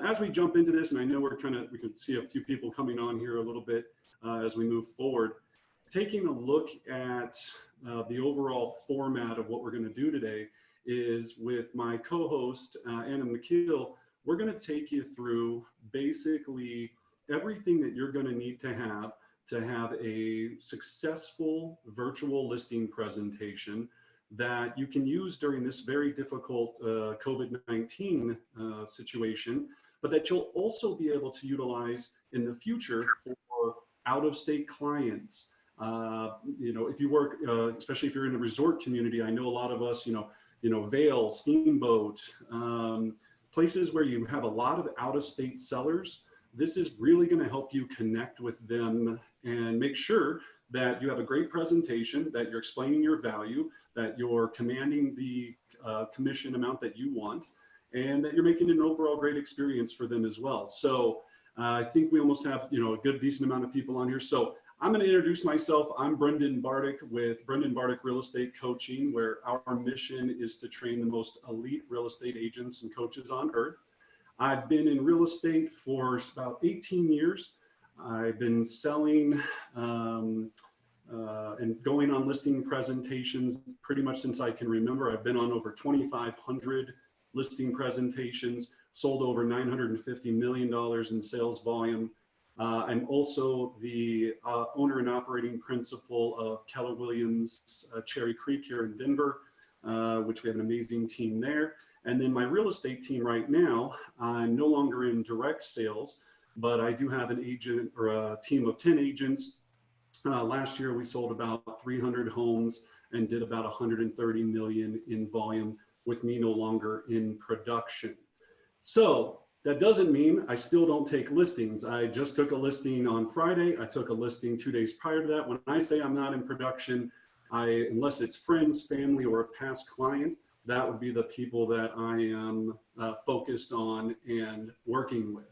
as we jump into this, and I know we can see a few people coming on here a little bit as we move forward, taking a look at the overall format of what we're going to do today is with my co-host, Anna McKeel, we're going to take you through basically everything that you're going to need to have a successful virtual listing presentation that you can use during this very difficult COVID-19 situation, but that you'll also be able to utilize in the future for out-of-state clients. If you work, especially if you're in a resort community, I know a lot of us, Vail, Steamboat, places where you have a lot of out-of-state sellers. This is really going to help you connect with them and make sure that you have a great presentation, that you're explaining your value, that you're commanding the commission amount that you want, and that you're making an overall great experience for them as well. So I think we almost have a good decent amount of people on here. So I'm going to introduce myself. I'm Brendan Bardick with Brendan Bardick Real Estate Coaching, where our mission is to train the most elite real estate agents and coaches on earth. I've been in real estate for about 18 years. I've been selling and going on listing presentations pretty much since I can remember. I've been on over 2,500 listing presentations, sold over $950 million in sales volume. I'm also the owner and operating principal of Keller Williams Cherry Creek here in Denver, which we have an amazing team there. And then my real estate team right now, I'm no longer in direct sales, but I do have an agent or a team of 10 agents. Last year, we sold about 300 homes and did about 130 million in volume with me no longer in production. So that doesn't mean I still don't take listings. I just took a listing on Friday. I took a listing 2 days prior to that. When I say I'm not in production, unless it's friends, family, or a past client, that would be the people that I am focused on and working with.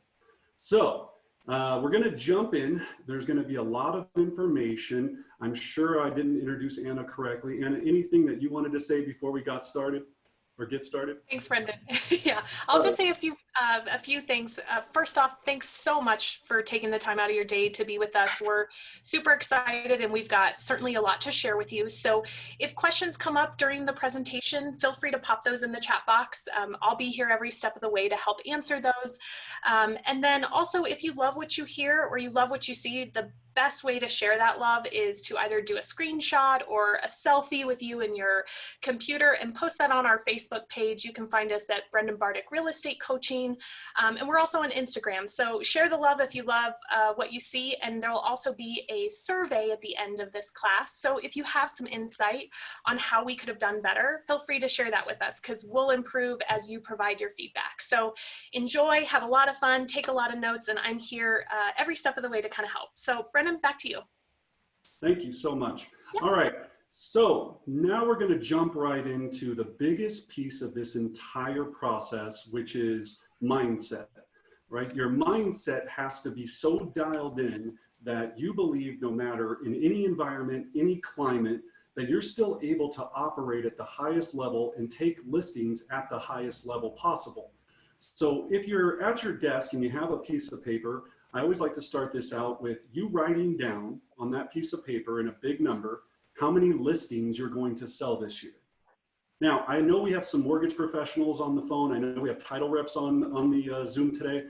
So we're going to jump in. There's going to be a lot of information. I'm sure I didn't introduce Anna correctly. Anna, anything that you wanted to say before we got started or get started? Thanks, Brendan. Yeah, I'll just say a few things. First off, thanks so much for taking the time out of your day to be with us. We're super excited and we've got certainly a lot to share with you. So if questions come up during the presentation, feel free to pop those in the chat box. I'll be here every step of the way to help answer those. And then also, if you love what you hear or you love what you see, the best way to share that love is to either do a screenshot or a selfie with you and your computer and post that on our Facebook page. You can find us at Brendan Bardick Real Estate Coaching. And we're also on Instagram. So share the love if you love what you see. And there will also be a survey at the end of this class. So if you have some insight on how we could have done better, feel free to share that with us because we'll improve as you provide your feedback. So enjoy, have a lot of fun, take a lot of notes, and I'm here every step of the way to kind of help. So Brendan, back to you. Thank you so much. Yep. All right. So now we're going to jump right into the biggest piece of this entire process, which is mindset, right? Your mindset has to be so dialed in that you believe no matter in any environment, any climate, that you're still able to operate at the highest level and take listings at the highest level possible. So if you're at your desk and you have a piece of paper, I always like to start this out with you writing down on that piece of paper in a big number how many listings you're going to sell this year. Now, I know we have some mortgage professionals on the phone. I know we have title reps on the Zoom today.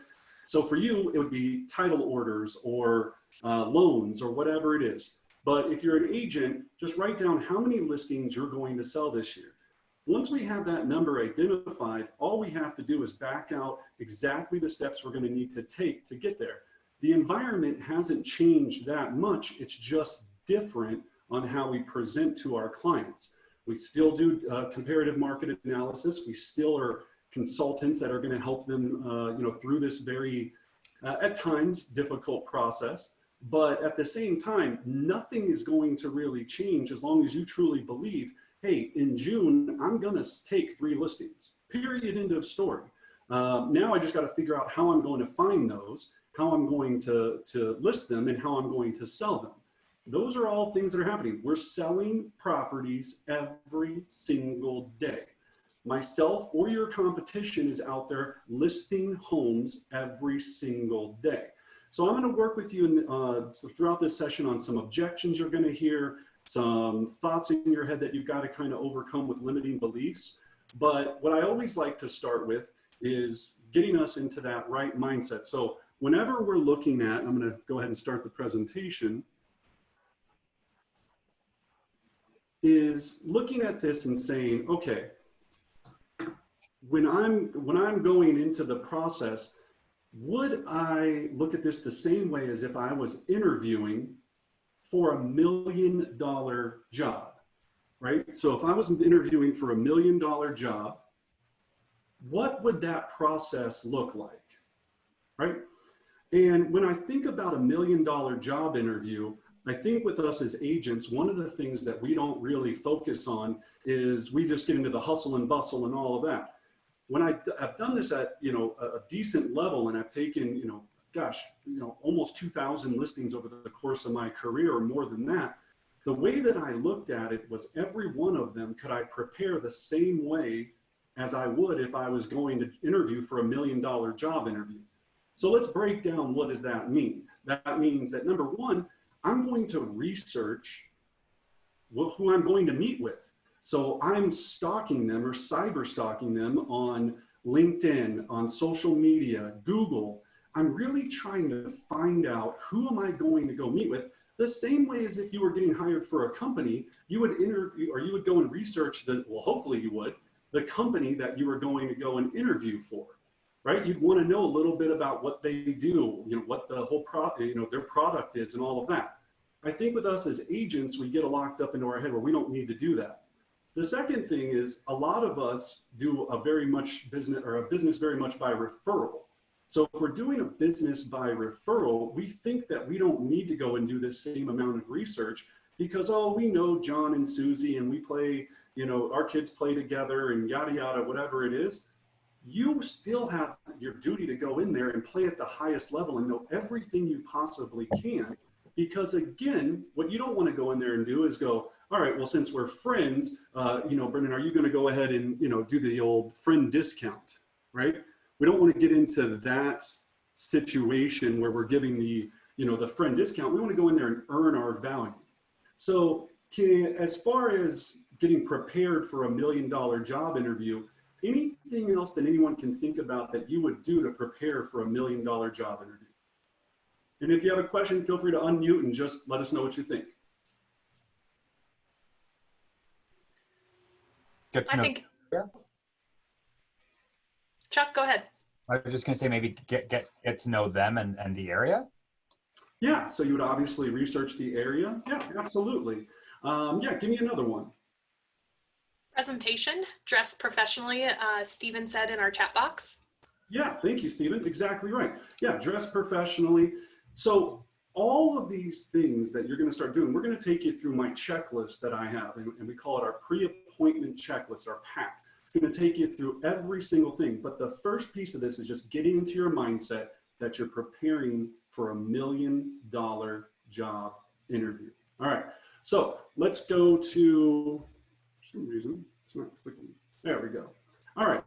So for you, it would be title orders or loans or whatever it is. But if you're an agent, just write down how many listings you're going to sell this year. Once we have that number identified, all we have to do is back out exactly the steps we're going to need to take to get there. The environment hasn't changed that much. It's just different on how we present to our clients. We still do comparative market analysis. We still are consultants that are going to help them through this very, at times, difficult process. But at the same time, nothing is going to really change as long as you truly believe, hey, in June, I'm going to take 3 listings, period, end of story. Now I just got to figure out how I'm going to find those, how I'm going to list them, and how I'm going to sell them. Those are all things that are happening. We're selling properties every single day. myself or your competition is out there listing homes every single day. So I'm going to work with you throughout this session on some objections you're going to hear, some thoughts in your head that you've got to kind of overcome with limiting beliefs. But what I always like to start with is getting us into that right mindset. So whenever we're looking at, I'm going to go ahead and start the presentation, is looking at this and saying, okay, when I'm going into the process, would I look at this the same way as if I was interviewing for $1 million job, right? So if I was interviewing for $1 million job, what would that process look like, right? And when I think about $1 million job interview, I think with us as agents, one of the things that we don't really focus on is we just get into the hustle and bustle and all of that. When I've done this at, a decent level, and I've taken, almost 2,000 listings over the course of my career or more than that, the way that I looked at it was every one of them, could I prepare the same way as I would if I was going to interview for $1 million job interview? So let's break down, what does that mean? That means that number one, I'm going to research who I'm going to meet with. So I'm stalking them or cyber stalking them on LinkedIn, on social media, Google. I'm really trying to find out, who am I going to go meet with? The same way as if you were getting hired for a company, you would interview, or you would go and research hopefully you would, the company that you were going to go and interview for, right? You'd want to know a little bit about what they do, what the whole their product is and all of that. I think with us as agents, we get locked up into our head where we don't need to do that. The second thing is, a lot of us do a business very much by referral. So if we're doing a business by referral, we think that we don't need to go and do this same amount of research because, oh, we know John and Susie and we play, our kids play together and yada, yada, whatever it is. You still have your duty to go in there and play at the highest level and know everything you possibly can. Because again, what you don't want to go in there and do is go, all right, well, since we're friends, Brendan, are you going to go ahead and, do the old friend discount, right? We don't want to get into that situation where we're giving the friend discount. We want to go in there and earn our value. So as far as getting prepared for $1 million job interview, anything else that anyone can think about that you would do to prepare for $1 million job interview? And if you have a question, feel free to unmute and just let us know what you think. Chuck, go ahead. I was just going to say, maybe get to know them and the area. Yeah, so you would obviously research the area. Yeah, absolutely. Give me another one. Presentation, dress professionally, Stephen said in our chat box. Yeah, thank you, Stephen. Exactly right. Yeah, dress professionally. So all of these things that you're going to start doing, we're going to take you through my checklist that I have, and we call it our pre-appointment checklist, our PAC. It's going to take you through every single thing. But the first piece of this is just getting into your mindset that you're preparing for $1 million job interview. All right, so let's go to, for some reason, it's not clicking. There we go. All right,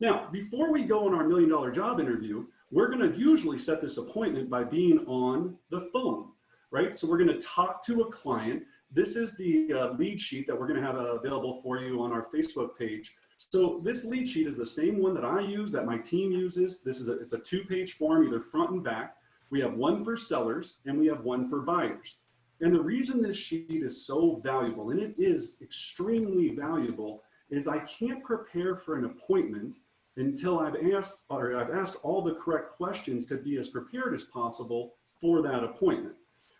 now, before we go on our $1 million job interview, we're going to usually set this appointment by being on the phone, right? So we're going to talk to a client. This is the lead sheet that we're going to have available for you on our Facebook page. So this lead sheet is the same one that I use, that my team uses. It's a 2-page form, either front and back. We have one for sellers and we have one for buyers. And the reason this sheet is so valuable, and it is extremely valuable, is I can't prepare for an appointment until I've asked all the correct questions to be as prepared as possible for that appointment.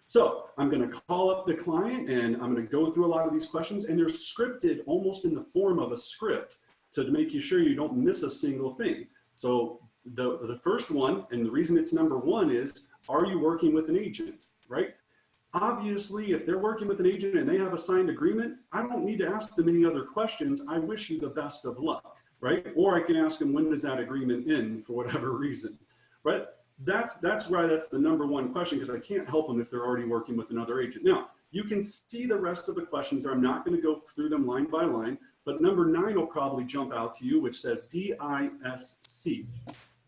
So I'm going to call up the client and I'm going to go through a lot of these questions, and they're scripted almost in the form of a script to make you sure you don't miss a single thing. So the first one, and the reason it's number one, is, are you working with an agent, right? Obviously, if they're working with an agent and they have a signed agreement, I don't need to ask them any other questions. I wish you the best of luck, right? Or I can ask them, when does that agreement end, for whatever reason, right? That's why that's the number one question, because I can't help them if they're already working with another agent. Now, you can see the rest of the questions there. I'm not going to go through them line by line, but number 9 will probably jump out to you, which says DISC,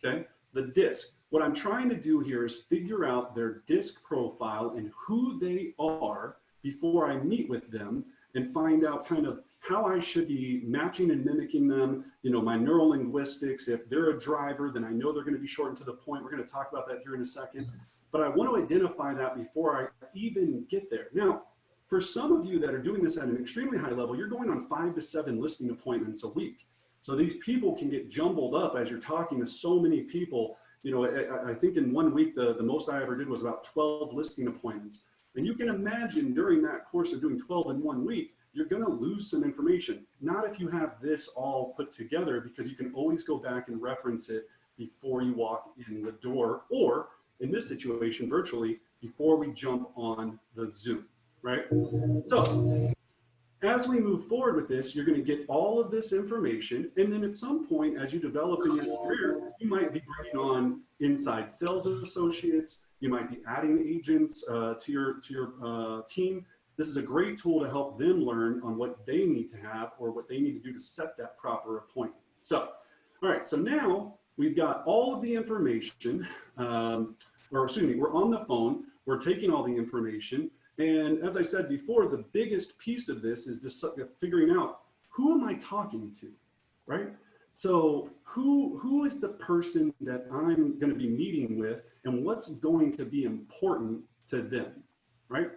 okay? The DISC. What I'm trying to do here is figure out their DISC profile and who they are before I meet with them, and find out kind of how I should be matching and mimicking them, you know, my neurolinguistics. If they're a driver, then I know they're going to be short and to the point. We're going to talk about that here in a second. But I want to identify that before I even get there. Now, for some of you that are doing this at an extremely high level, you're going on 5 to 7 listing appointments a week. So these people can get jumbled up as you're talking to so many people. You know, I think in 1 week, the most I ever did was about 12 listing appointments. And you can imagine during that course of doing 12 in 1 week, you're going to lose some information. Not if you have this all put together, because you can always go back and reference it before you walk in the door, or in this situation, virtually, before we jump on the Zoom, right? So as we move forward with this, you're going to get all of this information. And then at some point, as you develop in your career, you might be bringing on inside sales associates. You might be adding agents to your team. This is a great tool to help them learn on what they need to have or what they need to do to set that proper appointment. So, all right, so now we've got all of the information, or excuse me, we're on the phone, we're taking all the information. And as I said before, the biggest piece of this is just figuring out, who am I talking to, right? So who is the person that I'm going to be meeting with, and what's going to be important to them, right?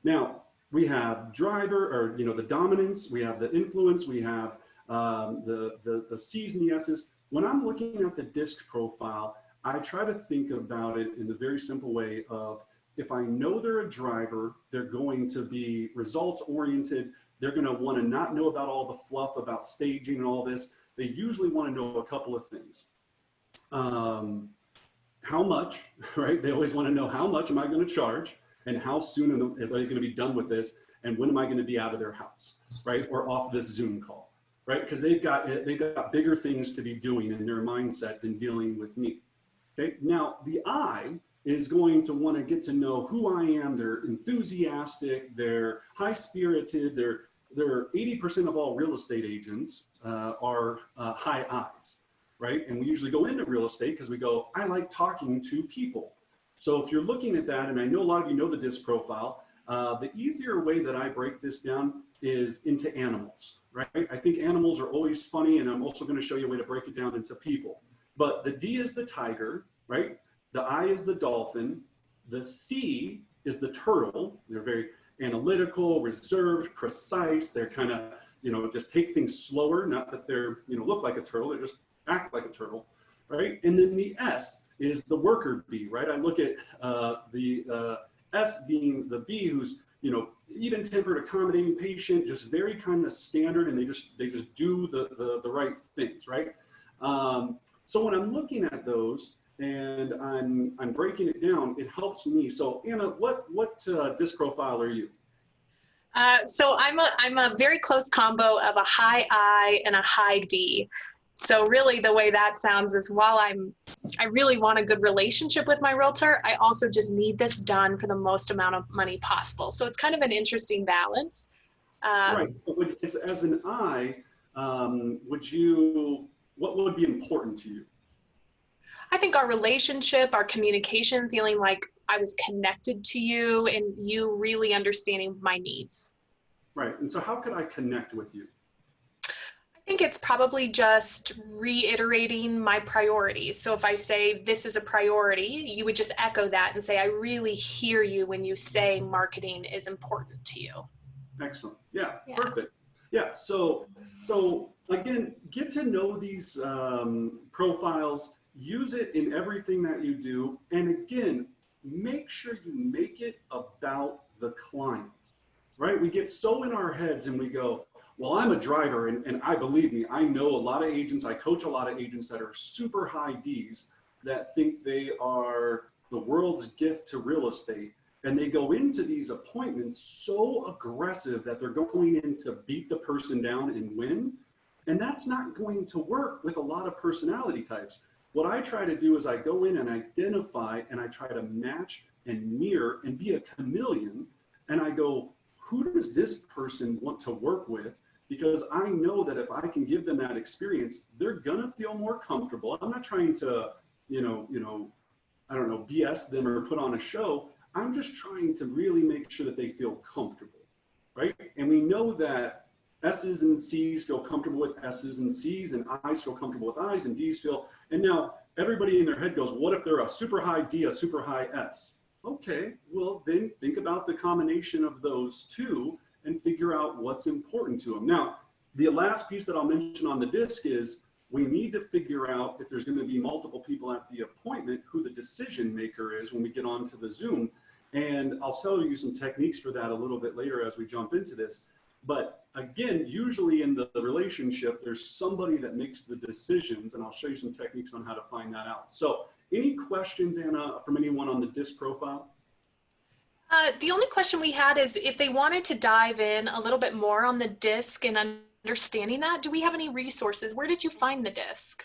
Now, we have driver, or, you know, the dominance, we have the influence, we have the C's and the S's. When I'm looking at the DISC profile, I try to think about it in the very simple way of, if I know they're a driver, they're going to be results oriented. They're going to want to not know about all the fluff about staging and all this. They usually want to know a couple of things. How much, right? They always want to know, how much am I going to charge, and how soon are they going to be done with this, and when am I going to be out of their house, right? Or off this Zoom call, right? Because they've got bigger things to be doing in their mindset than dealing with me. Okay. Now the I is going to want to get to know who I am. They're enthusiastic, they're high-spirited, they're 80% of all real estate agents are high I's, right? And we usually go into real estate because we go, I like talking to people. So if you're looking at that, and I know a lot of you know the DISC profile, the easier way that I break this down is into animals, right? I think animals are always funny, and I'm also going to show you a way to break it down into people. But the D is the tiger, right? The I is the dolphin. The C is the turtle. They're very analytical, reserved, precise. They're kind of, you know, just take things slower. Not that they're, you know, look like a turtle. They just act like a turtle, right? And then the S is the worker bee, right? I look at the S being the bee, who's, you know, even-tempered, accommodating, patient, just very kind of standard, and they just do the right things, right? So when I'm looking at those, and I'm breaking it down, it helps me. So Anna, what DISC profile are you? So I'm a very close combo of a high I and a high D. So really the way that sounds is, while I really want a good relationship with my realtor, I also just need this done for the most amount of money possible. So it's kind of an interesting balance. Right. As an I, what would be important to you? I think our relationship, our communication, feeling like I was connected to you and you really understanding my needs. Right. And so how could I connect with you? I think it's probably just reiterating my priorities. So if I say this is a priority, you would just echo that and say, I really hear you when you say marketing is important to you. Excellent. Yeah. Perfect. Yeah. So again, get to know these profiles. Use it in everything that you do. And again, make sure you make it about the client, right? We get so in our heads and we go, well, I'm a driver, and I believe me, I know a lot of agents, I coach a lot of agents that are super high Ds that think they are the world's gift to real estate. And they go into these appointments so aggressive that they're going in to beat the person down and win. And that's not going to work with a lot of personality types. What I try to do is I go in and identify, and I try to match and mirror and be a chameleon. And I go, who does this person want to work with? because I know that if I can give them that experience, they're gonna feel more comfortable. I'm not trying to, I don't know, BS them or put on a show. I'm just trying to really make sure that they feel comfortable, right? And we know that S's and C's feel comfortable with S's and C's, and I's feel comfortable with I's, and D's feel, and now everybody in their head goes, what if they're a super high D, a super high S? Okay, well then think about the combination of those two and figure out what's important to them. Now, the last piece that I'll mention on the disc is we need to figure out if there's going to be multiple people at the appointment, who the decision maker is when we get onto the Zoom. And I'll tell you some techniques for that a little bit later as we jump into this. But again, usually in the relationship, there's somebody that makes the decisions, and I'll show you some techniques on how to find that out. So any questions, Anna, from anyone on the disc profile? The only question we had is if they wanted to dive in a little bit more on the disc and understanding that, do we have any resources? Where did you find the disc?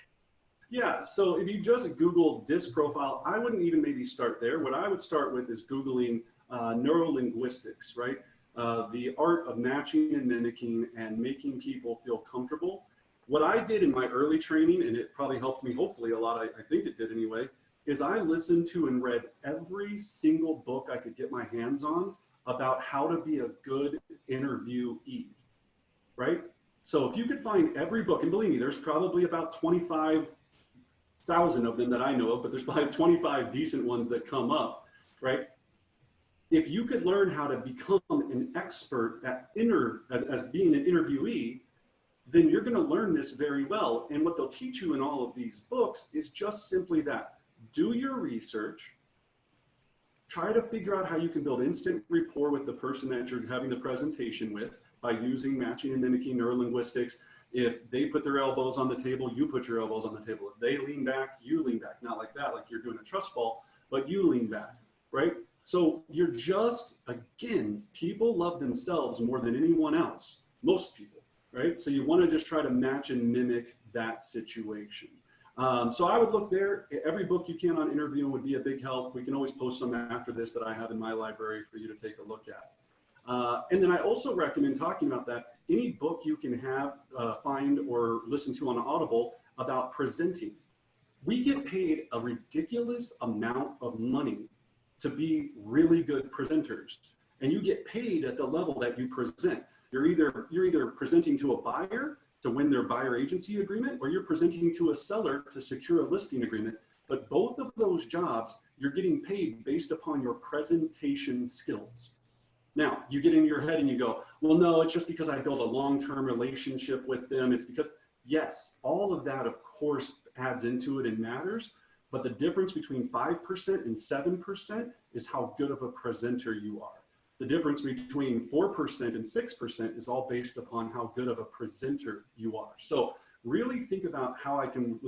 Yeah, so if you just Google disc profile, I wouldn't even maybe start there. What I would start with is Googling neurolinguistics, right? The art of matching and mimicking and making people feel comfortable. What I did in my early training, and it probably helped me hopefully a lot, I think it did anyway, is I listened to and read every single book I could get my hands on about how to be a good interviewee, right? So if you could find every book, and believe me, there's probably about 25,000 of them that I know of, but there's probably 25 decent ones that come up, right? If you could learn how to become an expert at as being an interviewee, then you're going to learn this very well. And what they'll teach you in all of these books is just simply that. Do your research, try to figure out how you can build instant rapport with the person that you're having the presentation with by using matching and mimicking neurolinguistics. If they put their elbows on the table, you put your elbows on the table. If they lean back, you lean back. Not like that, like you're doing a trust fall, but you lean back, right? So you're just, again, people love themselves more than anyone else, most people, right? So you want to just try to match and mimic that situation. So I would look there. Every book you can on interviewing would be a big help. We can always post some after this that I have in my library for you to take a look at. And then I also recommend, talking about that, any book you can have, find or listen to on Audible about presenting. We get paid a ridiculous amount of money to be really good presenters. And you get paid at the level that you present. You're either presenting to a buyer to win their buyer agency agreement, or you're presenting to a seller to secure a listing agreement. But both of those jobs, you're getting paid based upon your presentation skills. Now, you get in your head and you go, well, no, it's just because I built a long-term relationship with them. It's because, yes, all of that, of course, adds into it and matters. But the difference between 5% and 7% is how good of a presenter you are. The difference between 4% and 6% is all based upon how good of a presenter you are. So really think about how I can,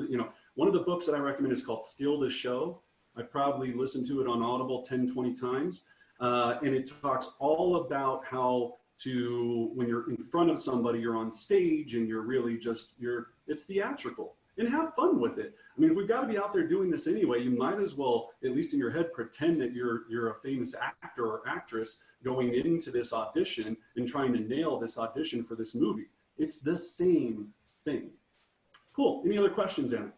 one of the books that I recommend is called Steal the Show. I probably listened to it on Audible 10, 20 times. And it talks all about how to, when you're in front of somebody, you're on stage and you're really just, it's theatrical, and have fun with it. I mean, if we've got to be out there doing this anyway, you might as well, at least in your head, pretend that you're a famous actor or actress going into this audition and trying to nail this audition for this movie. It's the same thing. Cool. Any other questions, Anna?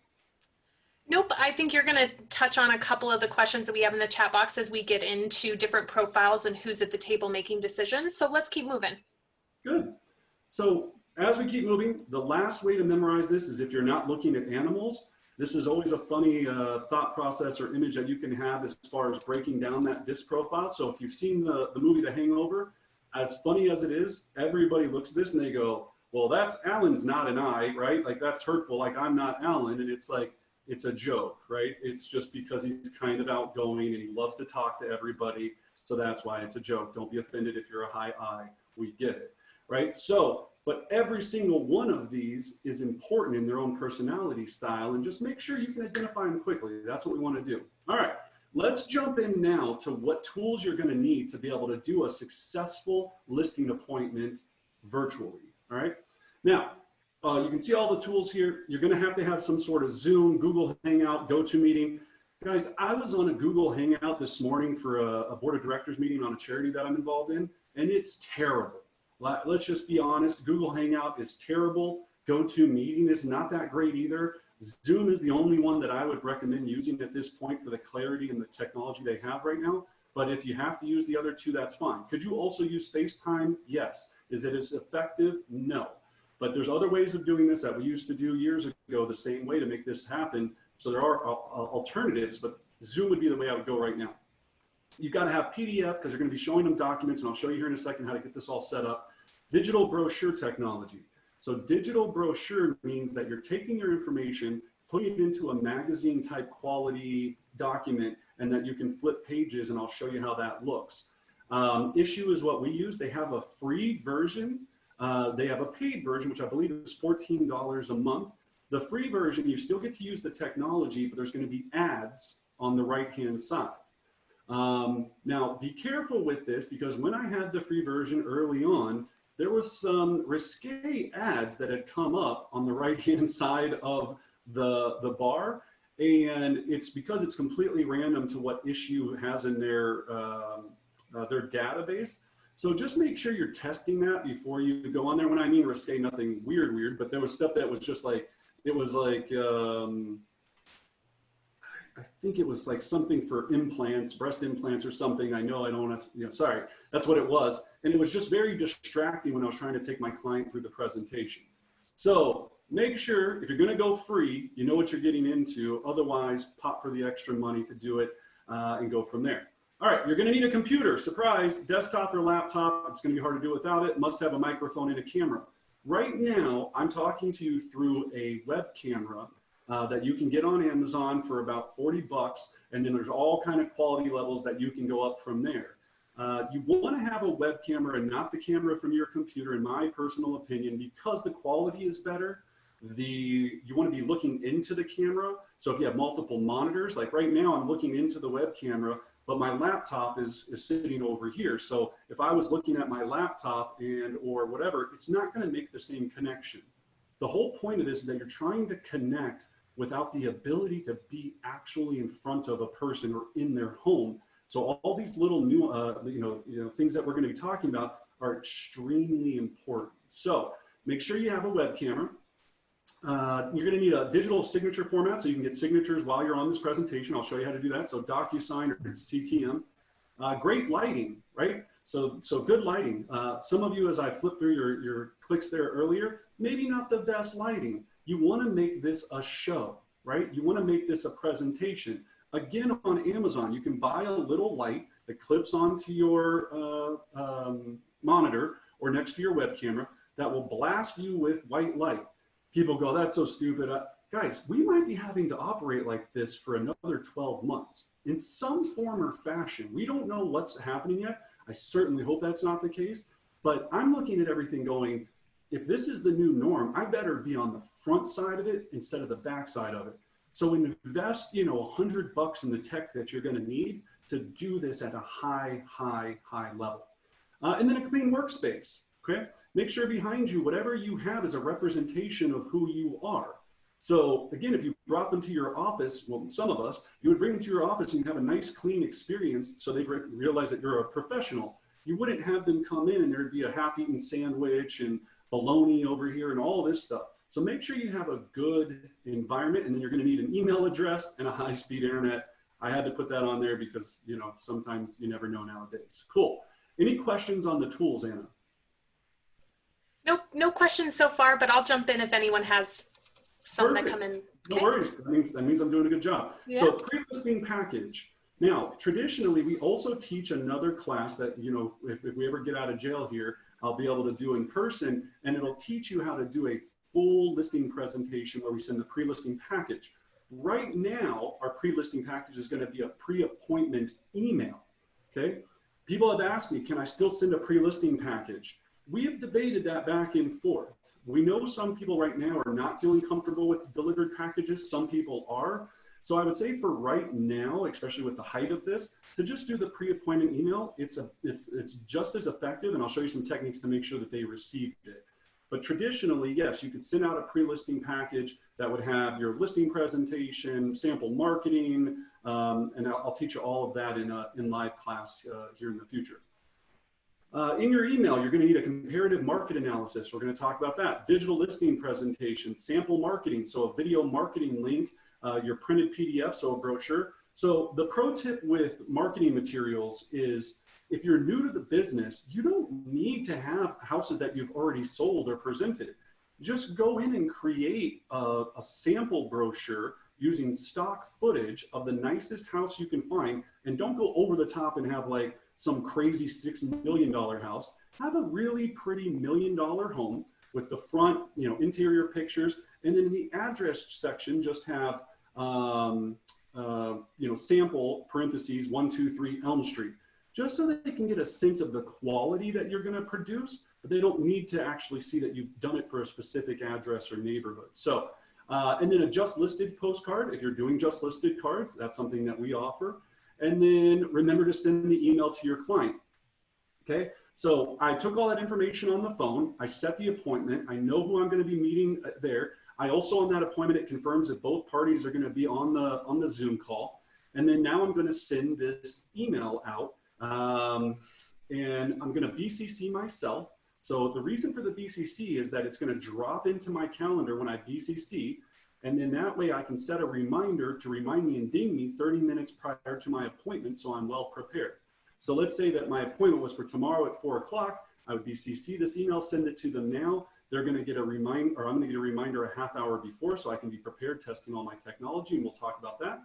Nope. I think you're going to touch on a couple of the questions that we have in the chat box as we get into different profiles and who's at the table making decisions. So let's keep moving. Good. So as we keep moving, the last way to memorize this is if you're not looking at animals. This is always a funny thought process or image that you can have as far as breaking down that disc profile. So if you've seen the movie The Hangover, as funny as it is, everybody looks at this and they go, well, that's Alan's not an I, right? Like that's hurtful, like I'm not Alan. And it's like, it's a joke, right? It's just because he's kind of outgoing and he loves to talk to everybody. So that's why it's a joke. Don't be offended if you're a high I. We get it, right? So, but every single one of these is important in their own personality style, and just make sure you can identify them quickly. That's what we want to do. All right, let's jump in now to what tools you're going to need to be able to do a successful listing appointment virtually. All right, now you can see all the tools here. You're going to have some sort of Zoom, Google Hangout, GoToMeeting. Guys, I was on a Google Hangout this morning for a board of directors meeting on a charity that I'm involved in, and it's terrible. Let's just be honest. Google Hangout is terrible. GoToMeeting is not that great either. Zoom is the only one that I would recommend using at this point for the clarity and the technology they have right now. But if you have to use the other two, that's fine. Could you also use FaceTime? Yes. Is it as effective? No. But there's other ways of doing this that we used to do years ago the same way to make this happen. So there are alternatives, but Zoom would be the way I would go right now. You've got to have PDF because you're going to be showing them documents, and I'll show you here in a second how to get this all set up. Digital brochure technology. So digital brochure means that you're taking your information, putting it into a magazine type quality document, and that you can flip pages, and I'll show you how that looks. Issue is what we use. They have a free version. They have a paid version, which I believe is $14 a month. The free version, you still get to use the technology, but there's going to be ads on the right-hand side. Now, be careful with this, because when I had the free version early on, there was some risque ads that had come up on the right-hand side of the bar. And it's because it's completely random to what issue has in their database. So just make sure you're testing that before you go on there. When I mean risque, nothing weird, but there was stuff that was just like, it was like, I think it was like something for implants, breast implants or something. I know I don't want to, sorry, that's what it was. And it was just very distracting when I was trying to take my client through the presentation. So make sure if you're going to go free, you know what you're getting into. Otherwise, pop for the extra money to do it and go from there. All right, you're going to need a computer. Surprise, desktop or laptop. It's going to be hard to do without it. Must have a microphone and a camera. Right now, I'm talking to you through a web camera that you can get on Amazon for about 40 bucks. And then there's all kind of quality levels that you can go up from there. You want to have a web camera and not the camera from your computer, in my personal opinion, because the quality is better. You want to be looking into the camera. So if you have multiple monitors, like right now, I'm looking into the web camera, but my laptop is sitting over here. So if I was looking at my laptop or whatever, it's not going to make the same connection. The whole point of this is that you're trying to connect without the ability to be actually in front of a person or in their home. So all these little new, things that we're going to be talking about are extremely important. So make sure you have a web camera. You're going to need a digital signature format so you can get signatures while you're on this presentation. I'll show you how to do that. So DocuSign or CTM. Great lighting, right? So good lighting. Some of you, as I flipped through your clicks there earlier, maybe not the best lighting. You want to make this a show, right? You want to make this a presentation. Again, on Amazon, you can buy a little light that clips onto your monitor or next to your web camera that will blast you with white light. People go, that's so stupid. Guys, we might be having to operate like this for another 12 months in some form or fashion. We don't know what's happening yet. I certainly hope that's not the case, but I'm looking at everything going, if this is the new norm, I better be on the front side of it instead of the back side of it. So invest, $100 in the tech that you're going to need to do this at a high level. And then a clean workspace, okay? Make sure behind you, whatever you have is a representation of who you are. So again, if you brought them to your office, well, some of us, you would bring them to your office and you have a nice clean experience so they realize that you're a professional. You wouldn't have them come in and there'd be a half-eaten sandwich and bologna over here and all this stuff. So make sure you have a good environment, and then you're going to need an email address and a high-speed internet. I had to put that on there because, sometimes you never know nowadays. Cool. Any questions on the tools, Anna? Nope, no questions so far, but I'll jump in if anyone has some that come in. Okay. No worries. That means I'm doing a good job. Yeah. So pre-listing package. Now, traditionally, we also teach another class that, if we ever get out of jail here, I'll be able to do in person, and it'll teach you how to do a full listing presentation where we send the pre-listing package. Right now, our pre-listing package is going to be a pre-appointment email, okay? People have asked me, can I still send a pre-listing package? We have debated that back and forth. We know some people right now are not feeling comfortable with delivered packages. Some people are. So I would say for right now, especially with the height of this, to just do the pre-appointment email, it's just as effective, and I'll show you some techniques to make sure that they received it. But traditionally, yes, you could send out a pre-listing package that would have your listing presentation, sample marketing, and I'll teach you all of that in live class here in the future. In your email, you're going to need a comparative market analysis. We're going to talk about that. Digital listing presentation, sample marketing, so a video marketing link, your printed PDF, so a brochure. So the pro tip with marketing materials is if you're new to the business, you don't need to have houses that you've already sold or presented. Just go in and create a sample brochure using stock footage of the nicest house you can find, and don't go over the top and have like some crazy $6 million house. Have a really pretty $1 million home with the front, interior pictures, and then in the address section, just have, sample parentheses 123 Elm Street, just so that they can get a sense of the quality that you're going to produce, but they don't need to actually see that you've done it for a specific address or neighborhood. So, and then a just listed postcard. If you're doing just listed cards, that's something that we offer. And then remember to send the email to your client. Okay, so I took all that information on the phone. I set the appointment. I know who I'm going to be meeting there. I also, on that appointment, it confirms that both parties are going to be on the Zoom call. And then now I'm going to send this email out, and I'm going to BCC myself. So the reason for the BCC is that it's going to drop into my calendar when I BCC, and then that way I can set a reminder to remind me and ding me 30 minutes prior to my appointment, so I'm well prepared. So let's say that my appointment was for tomorrow at 4 o'clock. I would BCC this email, send it to them now. They're going to get a reminder, or I'm going to get a reminder a half hour before, so I can be prepared, testing all my technology, and we'll talk about that.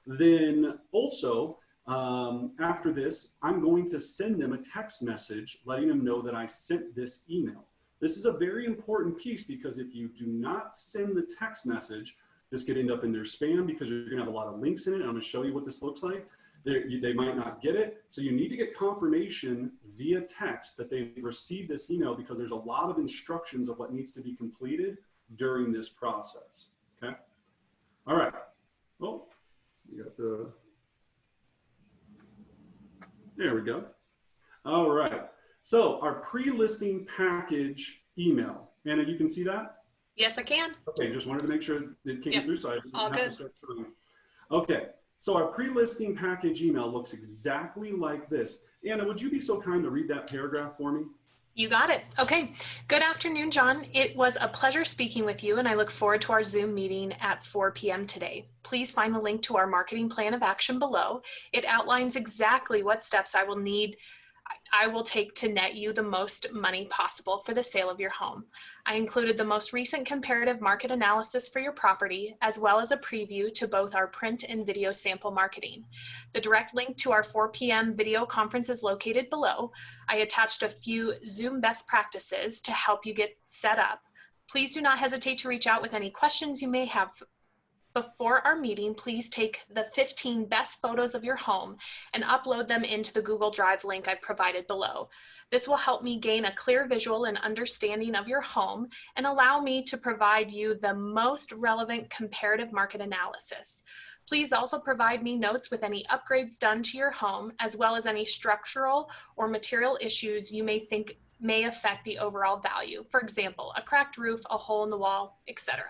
Then also, after this, I'm going to send them a text message letting them know that I sent this email. This is a very important piece, because if you do not send the text message, this could end up in their spam, because you're going to have a lot of links in it. I'm going to show you what this looks like. They might not get it. So you need to get confirmation via text that they've received this email, because there's a lot of instructions of what needs to be completed during this process. Okay. All right. Oh, you got to, there we go. All right. So our pre-listing package email. Anna, you can see that? Yes, I can. Okay, just wanted to make sure it came through, so I didn't all have good. to start trying. Okay, so our pre-listing package email looks exactly like this. Anna, would you be so kind to read that paragraph for me? You got it. Okay. Good afternoon, John. It was a pleasure speaking with you, and I look forward to our Zoom meeting at 4 p.m. today. Please find the link to our marketing plan of action below. It outlines exactly what steps I will take to net you the most money possible for the sale of your home. I included the most recent comparative market analysis for your property, as well as a preview to both our print and video sample marketing. The direct link to our 4 p.m. video conference is located below. I attached a few Zoom best practices to help you get set up. Please do not hesitate to reach out with any questions you may have. Before our meeting, please take the 15 best photos of your home and upload them into the Google Drive link I provided below. This will help me gain a clear visual and understanding of your home and allow me to provide you the most relevant comparative market analysis. Please also provide me notes with any upgrades done to your home, as well as any structural or material issues you may think may affect the overall value. For example, a cracked roof, a hole in the wall, etc.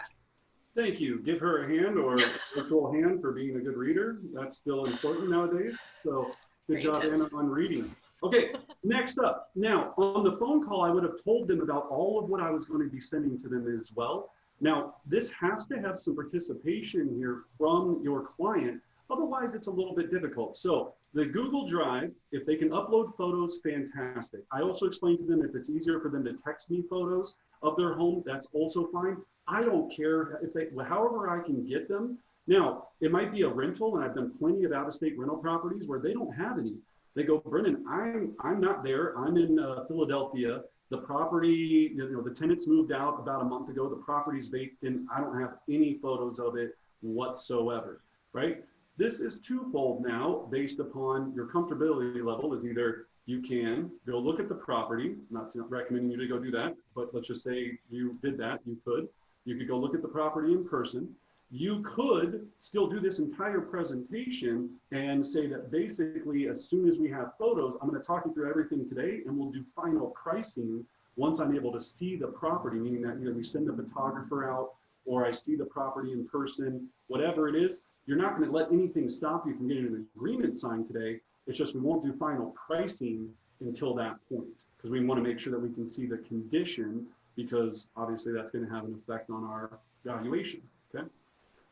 Thank you. Give her a hand, or a virtual hand, for being a good reader. That's still important nowadays. So good job, Anna, on reading. Okay, next up. Now, on the phone call, I would have told them about all of what I was going to be sending to them as well. Now, this has to have some participation here from your client. Otherwise, it's a little bit difficult. So the Google Drive, if they can upload photos, fantastic. I also explained to them if it's easier for them to text me photos of their home, that's also fine. I don't care if they, however I can get them. Now, it might be a rental, and I've done plenty of out-of-state rental properties where they don't have any. They go, Brendan, I'm not there. I'm in Philadelphia. The property, the tenants moved out about a month ago. The property's vacant. I don't have any photos of it whatsoever, right? This is twofold now, based upon your comfortability level. Is either you can go look at the property, not recommending you to go do that, but let's just say you did that, you could go look at the property in person. You could still do this entire presentation and say that basically, as soon as we have photos, I'm going to talk you through everything today, and we'll do final pricing once I'm able to see the property, meaning that either we send a photographer out or I see the property in person, whatever it is. You're not going to let anything stop you from getting an agreement signed today. It's just we won't do final pricing until that point, because we want to make sure that we can see the condition, because obviously that's going to have an effect on our valuation. Okay.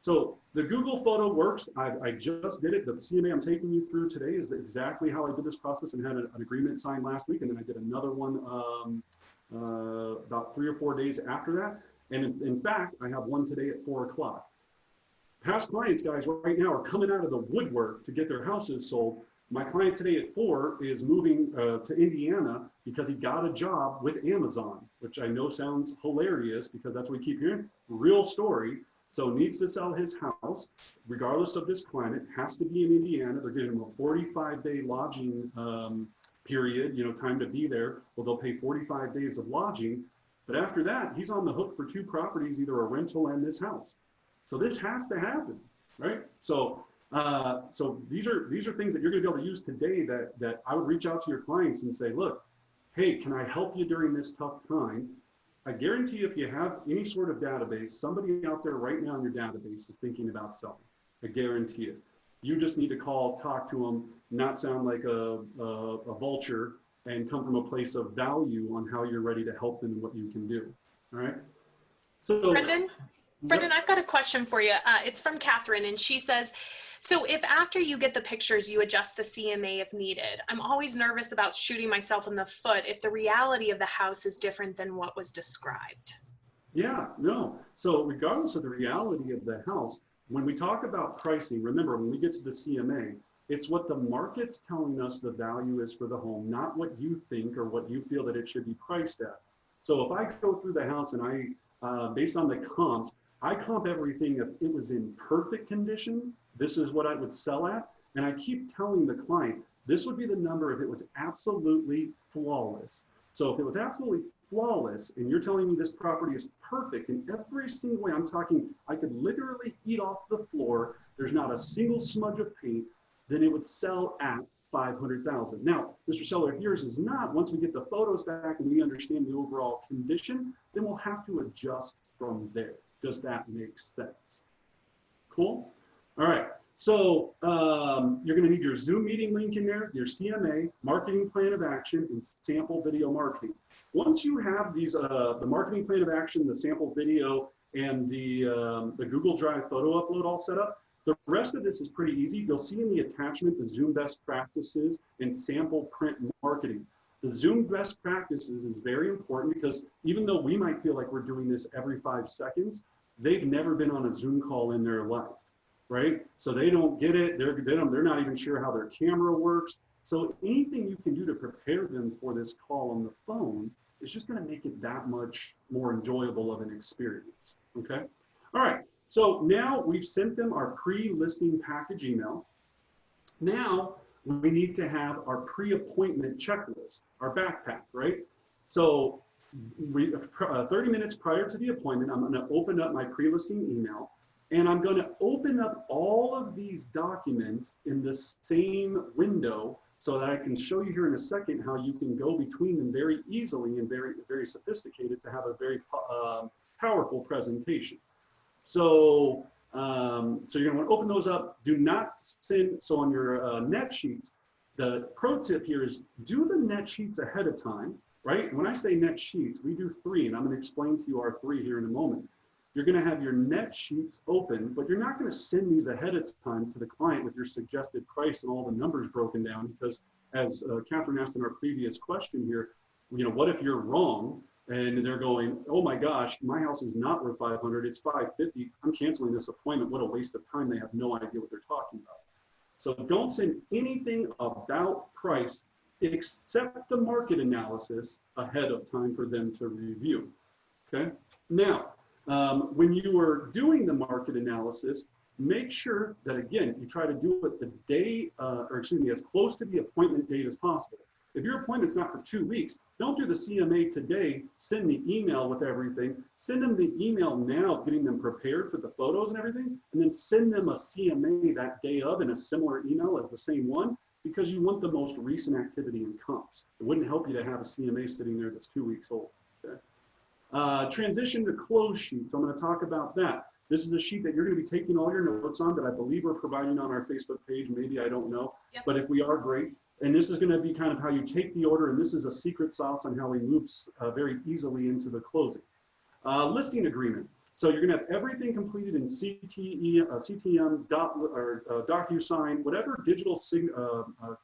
So the Google photo works. I just did it. The CMA I'm taking you through today is exactly how I did this process, and had an agreement signed last week. And then I did another one about 3 or 4 days after that. And in fact, I have one today at 4 o'clock. Past clients, guys, right now are coming out of the woodwork to get their houses sold. My client today at 4 is moving to Indiana because he got a job with Amazon, which I know sounds hilarious because that's what we keep hearing. Real story. So needs to sell his house, regardless of this climate, has to be in Indiana. They're giving him a 45-day lodging period, time to be there. Well, they'll pay 45 days of lodging. But after that, he's on the hook for 2 properties, either a rental and this house. So this has to happen, right? So these are things that you're going to be able to use today that I would reach out to your clients and say, look, hey, can I help you during this tough time? I guarantee you, if you have any sort of database, somebody out there right now in your database is thinking about selling. I guarantee it. You just need to call, talk to them, not sound like a vulture, and come from a place of value on how you're ready to help them and what you can do. All right. So Brendan, I've got a question for you. It's from Catherine, and she says, so if after you get the pictures, you adjust the CMA if needed, I'm always nervous about shooting myself in the foot if the reality of the house is different than what was described. Yeah, no. So regardless of the reality of the house, when we talk about pricing, remember, when we get to the CMA, it's what the market's telling us the value is for the home, not what you think or what you feel that it should be priced at. So if I go through the house and I, based on the comps, I comp everything. If it was in perfect condition, this is what I would sell at. And I keep telling the client, this would be the number if it was absolutely flawless. So if it was absolutely flawless and you're telling me this property is perfect in every single way, I'm talking, I could literally eat off the floor, there's not a single smudge of paint, then it would sell at $500,000. Now, Mr. Seller, if yours is not, once we get the photos back and we understand the overall condition, then we'll have to adjust from there. Does that make sense? Cool. All right. So you're going to need your Zoom meeting link in there, your CMA, marketing plan of action, and sample video marketing. Once you have these, the marketing plan of action, the sample video, and the Google Drive photo upload all set up, the rest of this is pretty easy. You'll see in the attachment the Zoom best practices and sample print marketing. The Zoom best practices is very important because even though we might feel like we're doing this every 5 seconds, they've never been on a Zoom call in their life, right? So they don't get it. They're not even sure how their camera works. So anything you can do to prepare them for this call on the phone is just going to make it that much more enjoyable of an experience, okay? All right, so now we've sent them our pre-listing package email. Now, we need to have our pre-appointment checklist, our backpack, right? So 30 minutes prior to the appointment, I'm gonna open up my pre-listing email, and I'm gonna open up all of these documents in the same window so that I can show you here in a second how you can go between them very easily and very, very sophisticated to have a very powerful presentation. So so you're going to open those up. Do not send, so on your net sheets, the pro tip here is do the net sheets ahead of time, right? When I say net sheets, we do 3, and I'm going to explain to you our 3 here in a moment. You're going to have your net sheets open, but you're not going to send these ahead of time to the client with your suggested price and all the numbers broken down, because as Catherine asked in our previous question here, what if you're wrong? And they're going, oh my gosh, my house is not worth 500, it's 550. I'm canceling this appointment. What a waste of time. They have no idea what they're talking about. So don't send anything about price except the market analysis ahead of time for them to review. Okay. Now, when you are doing the market analysis, make sure that, again, you try to do it the day, as close to the appointment date as possible. If your appointment's not for 2 weeks, don't do the CMA today, send the email with everything, send them the email now, getting them prepared for the photos and everything, and then send them a CMA that day of in a similar email as the same one, because you want the most recent activity in comps. It wouldn't help you to have a CMA sitting there that's 2 weeks old. Okay? Transition to close sheets. I'm going to talk about that. This is a sheet that you're going to be taking all your notes on that I believe we're providing on our Facebook page. Maybe, I don't know. Yep. But if we are, great. And this is going to be kind of how you take the order, and this is a secret sauce on how we move very easily into the closing. Listing agreement. So you're going to have everything completed in CTM, DocuSign, whatever digital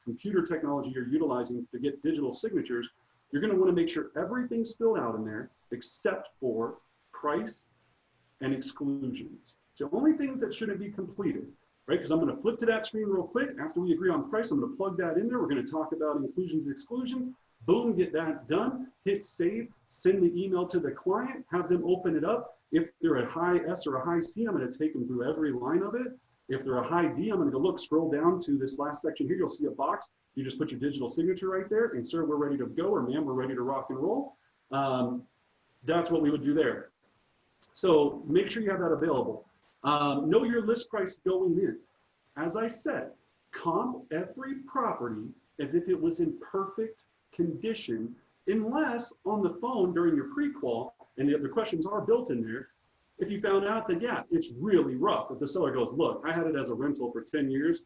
computer technology you're utilizing to get digital signatures. You're going to want to make sure everything's filled out in there except for price and exclusions. So only things that shouldn't be completed, right? Because I'm going to flip to that screen real quick. After we agree on price, I'm going to plug that in there. We're going to talk about inclusions and exclusions. Boom, get that done. Hit save, send the email to the client, have them open it up. If they're a high S or a high C, I'm going to take them through every line of it. If they're a high D, I'm going to go look, scroll down to this last section here. You'll see a box. You just put your digital signature right there, and sir, we're ready to go, or ma'am, we're ready to rock and roll. That's what we would do there. So make sure you have that available. Know your list price going in. As I said, comp every property as if it was in perfect condition, unless on the phone during your pre-qual, and the questions are built in there, if you found out that, yeah, it's really rough. If the seller goes, look, I had it as a rental for 10 years,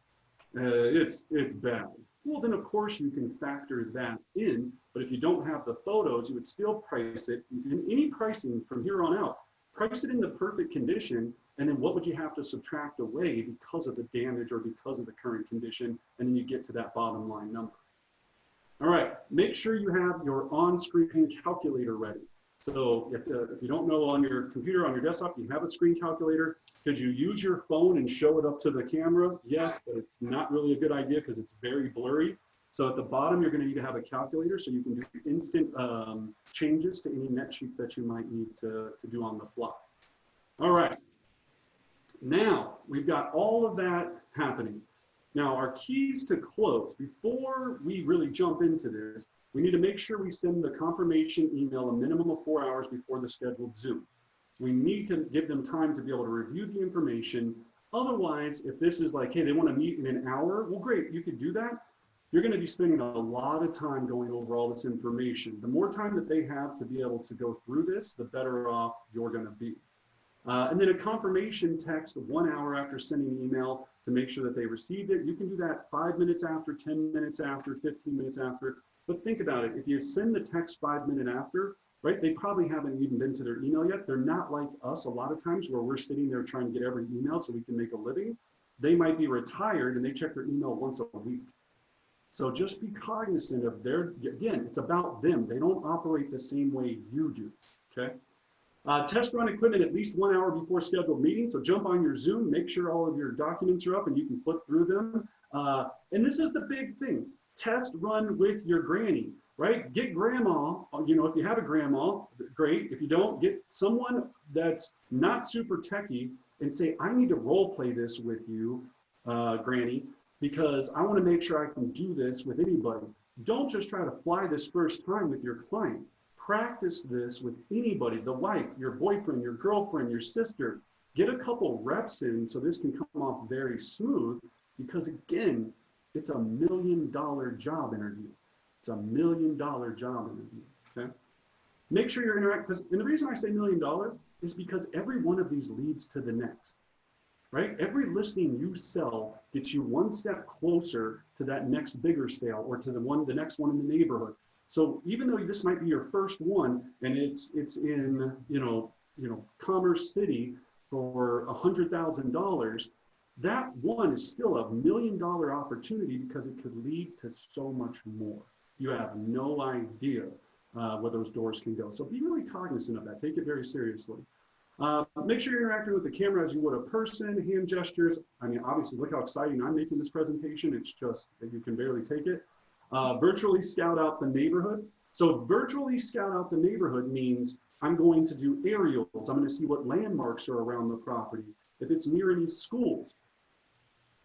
it's bad. Well, then of course you can factor that in, but if you don't have the photos, you would still price it. In any pricing from here on out, price it in the perfect condition, and then what would you have to subtract away because of the damage or because of the current condition, and then you get to that bottom line number. All right, make sure you have your on-screen calculator ready. So if you don't know, on your computer, on your desktop, you have a screen calculator. Could you use your phone and show it up to the camera? Yes, but it's not really a good idea because it's very blurry. So at the bottom, you're going to need to have a calculator so you can do instant changes to any net sheets that you might need to do on the fly. All right. Now, we've got all of that happening. Now, our keys to close, before we really jump into this, we need to make sure we send the confirmation email a minimum of 4 hours before the scheduled Zoom. We need to give them time to be able to review the information. Otherwise, if this is like, hey, they want to meet in an hour, well, great, you could do that. You're going to be spending a lot of time going over all this information. The more time that they have to be able to go through this, the better off you're going to be. And then a confirmation text 1 hour after sending an email to make sure that they received it. You can do that 5 minutes after, 10 minutes after, 15 minutes after. But think about it. If you send the text 5 minutes after, right, they probably haven't even been to their email yet. They're not like us a lot of times where we're sitting there trying to get every email so we can make a living. They might be retired and they check their email once a week. So just be cognizant of again, it's about them. They don't operate the same way you do, okay? Test run equipment at least 1 hour before scheduled meeting. So jump on your Zoom, make sure all of your documents are up and you can flip through them. And this is the big thing. Test run with your granny, right? Get grandma, you know, if you have a grandma, great. If you don't, get someone that's not super techie and say, I need to role play this with you, granny, because I want to make sure I can do this with anybody. Don't just try to fly this first time with your client. Practice this with anybody, the wife, your boyfriend, your girlfriend, your sister. Get a couple reps in so this can come off very smooth, because again, it's $1 million job interview. It's $1 million job interview, okay? Make sure you're interacting, and the reason I say $1 million is because every one of these leads to the next, right? Every listing you sell gets you one step closer to that next bigger sale or to the next one in the neighborhood. So even though this might be your first one and it's in, you know, Commerce City for $100,000, that one is still $1 million opportunity because it could lead to so much more. You have no idea where those doors can go. So be really cognizant of that. Take it very seriously. Make sure you're interacting with the camera as you would a person, hand gestures. I mean, obviously, look how exciting I'm making this presentation. It's just that you can barely take it. Virtually scout out the neighborhood. So virtually scout out the neighborhood means I'm going to do aerials. I'm going to see what landmarks are around the property. If it's near any schools.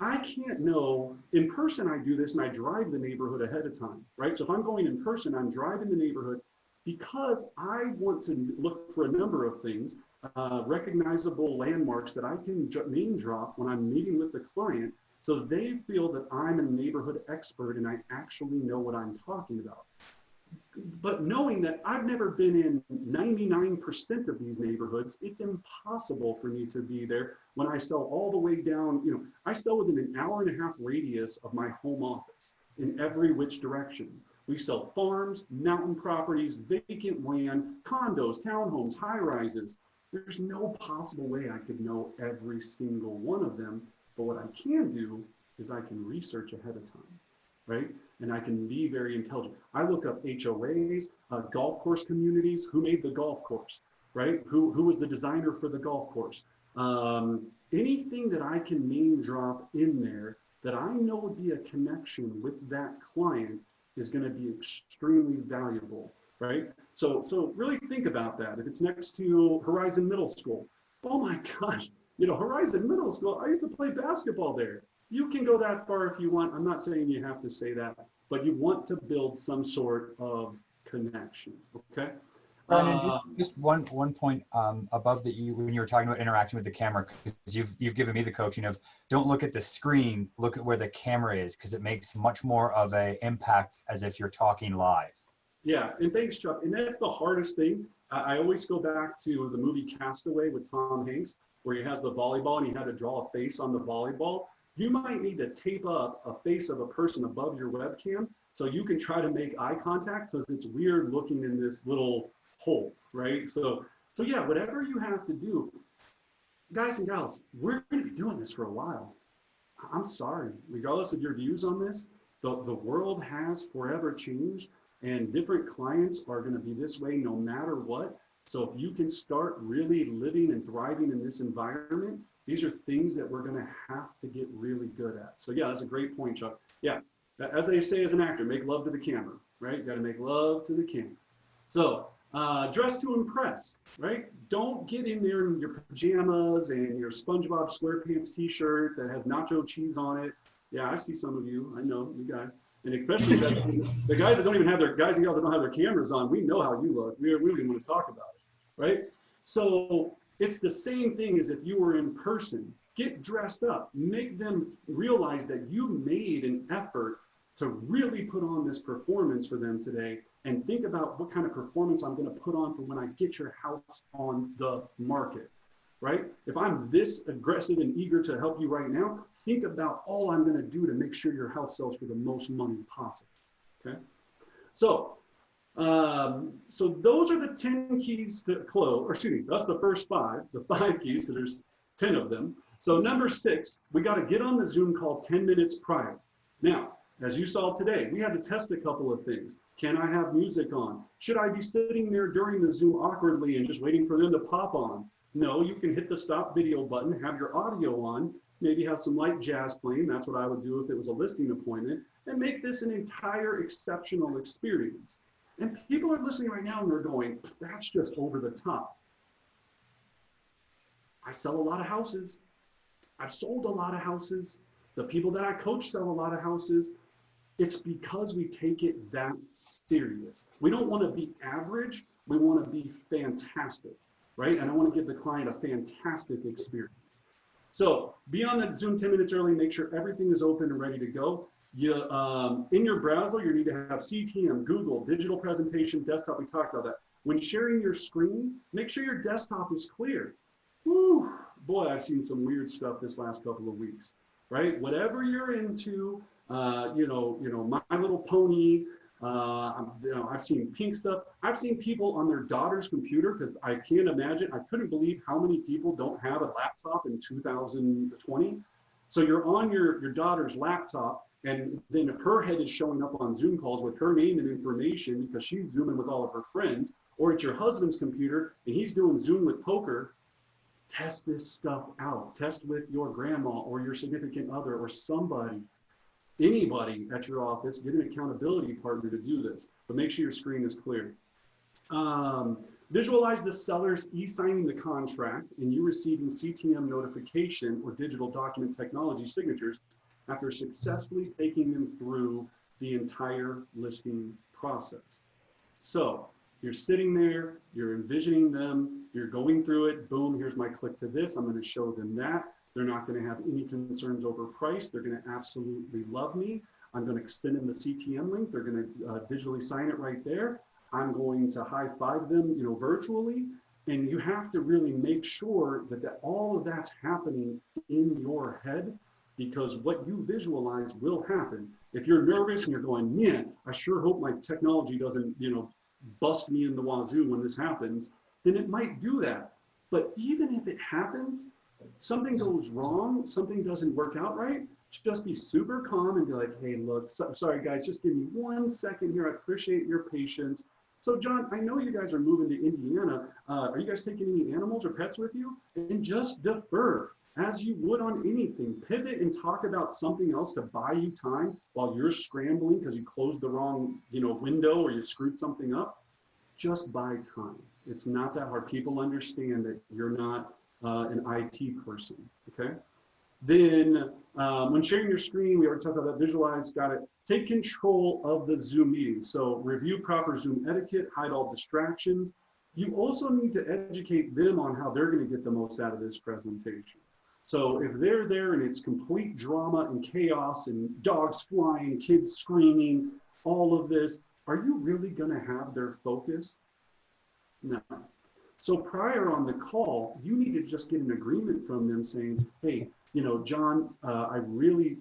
I can't know, in person I do this and I drive the neighborhood ahead of time, right? So if I'm going in person, I'm driving the neighborhood because I want to look for a number of things, recognizable landmarks that I can name drop when I'm meeting with the client so they feel that I'm a neighborhood expert and I actually know what I'm talking about. But knowing that I've never been in 99% of these neighborhoods, it's impossible for me to be there when I sell all the way down, you know, I sell within an hour and a half radius of my home office. in every which direction. We sell farms, mountain properties, vacant land, condos, townhomes, high rises. There's no possible way I could know every single one of them, but what I can do is I can research ahead of time, right? And I can be very intelligent. I look up HOAs, golf course communities, who made the golf course, right? Who was the designer for the golf course? Anything that I can name drop in there that I know would be a connection with that client is going to be extremely valuable, right? So really think about that. If it's next to Horizon Middle School, oh my gosh, you know, Horizon Middle School, I used to play basketball there. You can go that far if you want. I'm not saying you have to say that, but you want to build some sort of connection, okay? And just one point above that, when you were talking about interacting with the camera, because you've given me the coaching of don't look at the screen, look at where the camera is, because it makes much more of an impact as if you're talking live. Yeah, and thanks, Chuck. And that's the hardest thing. I always go back to the movie Castaway with Tom Hanks, where he has the volleyball and he had to draw a face on the volleyball. You might need to tape up a face of a person above your webcam so you can try to make eye contact, because it's weird looking in this little hole, right? So yeah, whatever you have to do, guys and gals, we're going to be doing this for a while. I'm sorry, regardless of your views on this, the world has forever changed, and different clients are going to be this way no matter what. So if you can start really living and thriving in this environment, these are things that we're going to have to get really good at. So yeah, that's a great point, Chuck. Yeah, as they say as an actor, make love to the camera, right? You got to make love to the camera. So dress to impress, right? Don't get in there in your pajamas and your SpongeBob SquarePants t-shirt that has nacho cheese on it. Yeah, I see some of you. I know you guys. And especially the guys that don't even have their, guys and girls that don't have their cameras on, we know how you look. We don't even want to talk about it, right? So it's the same thing as if you were in person. Get dressed up. Make them realize that you made an effort to really put on this performance for them today, and think about what kind of performance I'm going to put on for when I get your house on the market, right? If I'm this aggressive and eager to help you right now, think about all I'm going to do to make sure your house sells for the most money possible, okay? So those are the 10 keys to close, or excuse me, that's the first 5, the 5 keys, because there's 10 of them. So number 6, we got to get on the Zoom call 10 minutes prior. Now, as you saw today, we had to test a couple of things. Can I have music on? Should I be sitting there during the Zoom awkwardly and just waiting for them to pop on? No, you can hit the stop video button, have your audio on, maybe have some light jazz playing. That's what I would do if it was a listing appointment, and make this an entire exceptional experience. And people are listening right now and they're going, that's just over the top. I sell a lot of houses. I've sold a lot of houses. The people that I coach sell a lot of houses. It's because we take it that serious. We don't want to be average. We want to be fantastic, right? And I want to give the client a fantastic experience. So be on the Zoom 10 minutes early. Make sure everything is open and ready to go. You, in your browser, you need to have CTM, Google, digital presentation, desktop. We talked about that. When sharing your screen, make sure your desktop is clear. Whew, boy, I've seen some weird stuff this last couple of weeks, right? Whatever you're into, you know, My Little Pony. I've seen pink stuff. I've seen people on their daughter's computer, because I can't imagine. I couldn't believe how many people don't have a laptop in 2020. So you're on your daughter's laptop, and then her head is showing up on Zoom calls with her name and information because she's Zooming with all of her friends. Or it's your husband's computer and he's doing Zoom with poker. Test this stuff out. Test with your grandma or your significant other or somebody. Anybody at your office, get an accountability partner to do this, but make sure your screen is clear. Visualize the seller's e-signing the contract and you receiving CTM notification or digital document technology signatures after successfully taking them through the entire listing process. So you're sitting there, you're envisioning them, you're going through it, boom, here's my click to this, I'm going to show them that. They're not going to have any concerns over price. They're going to absolutely love me. I'm going to extend them the CTM link. They're going to digitally sign it right there. I'm going to high five them, you know, virtually. And you have to really make sure that all of that's happening in your head, because what you visualize will happen. If you're nervous and you're going, man, I sure hope my technology doesn't, bust me in the wazoo when this happens, then it might do that. But even if it happens, something goes wrong, something doesn't work out right, just be super calm and be like, hey, look, sorry guys, just give me 1 second here. I appreciate your patience. So John, I know you guys are moving to Indiana. Are you guys taking any animals or pets with you? And just defer as you would on anything. Pivot and talk about something else to buy you time while you're scrambling because you closed the wrong window or you screwed something up. Just buy time. It's not that hard. People understand that you're not an IT person, okay? Then when sharing your screen, we already talked about that, visualize, got it. Take control of the Zoom meeting. So review proper Zoom etiquette, hide all distractions. You also need to educate them on how they're gonna get the most out of this presentation. So if they're there and it's complete drama and chaos and dogs flying, kids screaming, all of this, are you really gonna have their focus? No. So prior on the call, you need to just get an agreement from them saying, hey, John, I really,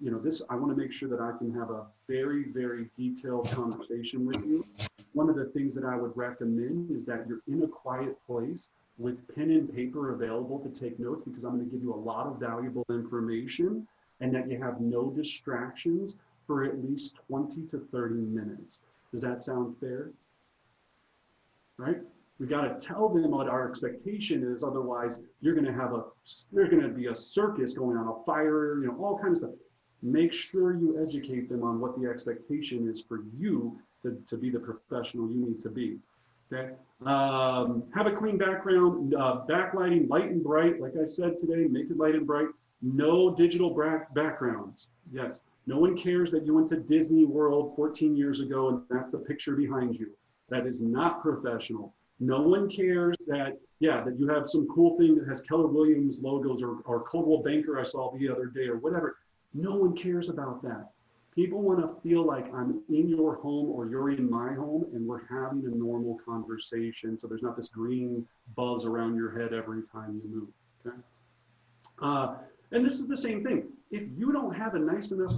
I want to make sure that I can have a very, very detailed conversation with you. One of the things that I would recommend is that you're in a quiet place with pen and paper available to take notes, because I'm going to give you a lot of valuable information, and that you have no distractions for at least 20 to 30 minutes. Does that sound fair? Right? We got to tell them what our expectation is. Otherwise, you're going to have there's going to be a circus going on, a fire, all kinds of stuff. Make sure you educate them on what the expectation is for you to be the professional you need to be. Okay. Have a clean background, backlighting, light and bright. Like I said today, make it light and bright. No digital backgrounds. Yes. No one cares that you went to Disney World 14 years ago and that's the picture behind you. That is not professional. No one cares that, that you have some cool thing that has Keller Williams logos or Coldwell Banker I saw the other day or whatever. No one cares about that. People want to feel like I'm in your home or you're in my home and we're having a normal conversation. So there's not this green buzz around your head every time you move, okay? And this is the same thing. If you don't have a nice enough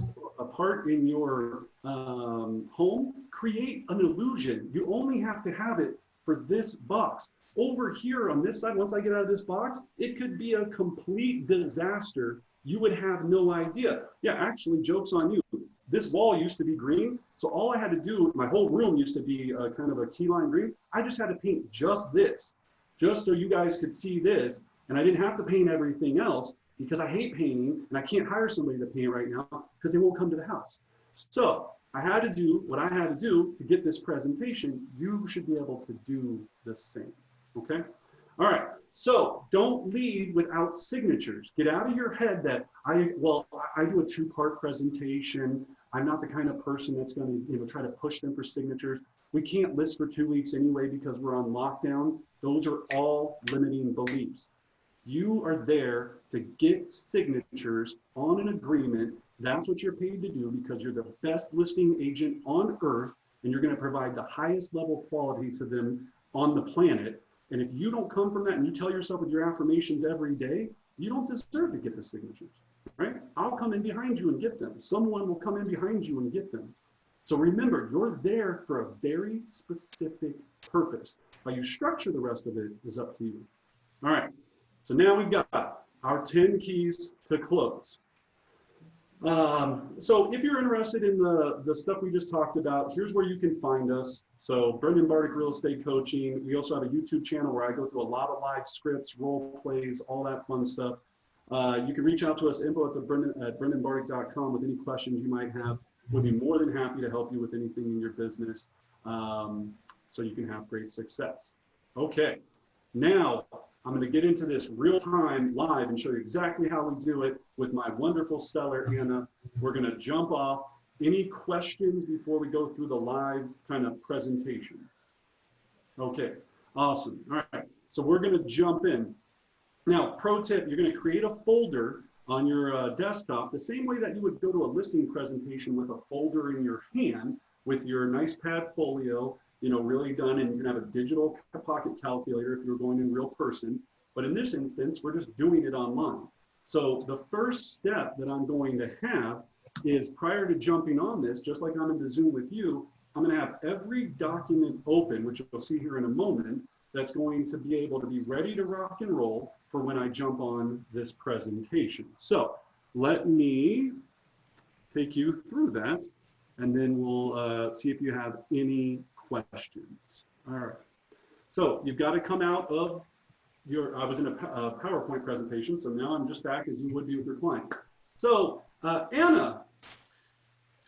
part in your home, create an illusion. You only have to have it for this box. Over here on this side, once I get out of this box, it could be a complete disaster. You would have no idea. Yeah, actually, joke's on you. This wall used to be green, so all I had to do, my whole room used to be kind of a key lime green. I just had to paint just this, just so you guys could see this, and I didn't have to paint everything else because I hate painting, and I can't hire somebody to paint right now because they won't come to the house. So I had to do what I had to do to get this presentation. You should be able to do the same, okay? All right, so don't leave without signatures. Get out of your head that I do a 2-part presentation. I'm not the kind of person that's gonna try to push them for signatures. We can't list for 2 weeks anyway because we're on lockdown. Those are all limiting beliefs. You are there to get signatures on an agreement. That's what you're paid to do because you're the best listing agent on earth and you're going to provide the highest level quality to them on the planet. And if you don't come from that and you tell yourself with your affirmations every day, you don't deserve to get the signatures, right? I'll come in behind you and get them. Someone will come in behind you and get them. So remember, you're there for a very specific purpose. How you structure the rest of it is up to you. All right. So now we've got our 10 keys to close. So if you're interested in the stuff we just talked about, here's where you can find us. So Brendan Bardick Real Estate Coaching. We also have a YouTube channel where I go through a lot of live scripts, role plays, all that fun stuff. You can reach out to us, info@brendanbardick.com with any questions you might have. We'll be more than happy to help you with anything in your business so you can have great success. Okay, now I'm going to get into this real time live and show you exactly how we do it with my wonderful seller, Anna. We're going to jump off. Any questions before we go through the live kind of presentation? Okay, awesome. All right, so we're going to jump in. Now, pro tip, you're going to create a folder on your desktop the same way that you would go to a listing presentation with a folder in your hand with your nice pad folio, really done, and you can have a digital pocket calculator if you're going in real person. But in this instance, we're just doing it online. So the first step that I'm going to have is, prior to jumping on this, just like I'm in the Zoom with you, I'm going to have every document open, which you'll see here in a moment, that's going to be able to be ready to rock and roll for when I jump on this presentation. So let me take you through that, and then we'll see if you have any questions. All right. So you've got to come out of your, I was in a PowerPoint presentation, so now I'm just back as you would be with your client. So Anna.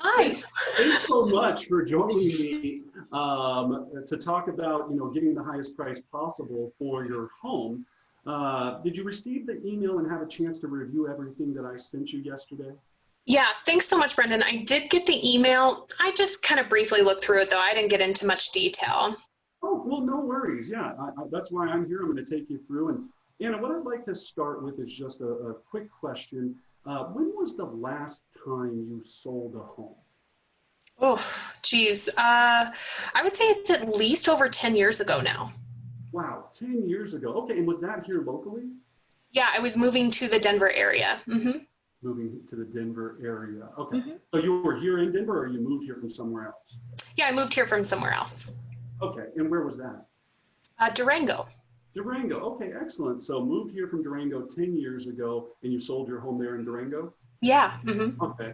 Hi. Thanks so much for joining me to talk about, getting the highest price possible for your home. Did you receive the email and have a chance to review everything that I sent you yesterday? Yeah, thanks so much, Brendan. I did get the email. I just kind of briefly looked through it, though. I didn't get into much detail. Oh, well, no worries. Yeah, that's why I'm here. I'm going to take you through. And Anna, what I'd like to start with is just a quick question. When was the last time you sold a home? Oh, geez. I would say it's at least over 10 years ago now. Wow, 10 years ago. Okay, and was that here locally? Yeah, I was moving to the Denver area. Mm-hmm. Moving to the Denver area. Okay. Mm-hmm. So you were here in Denver, or you moved here from somewhere else? Yeah, I moved here from somewhere else. Okay, and where was that? Durango. Durango. Okay, excellent. So moved here from Durango 10 years ago, and you sold your home there in Durango? Yeah. Mm-hmm. Okay.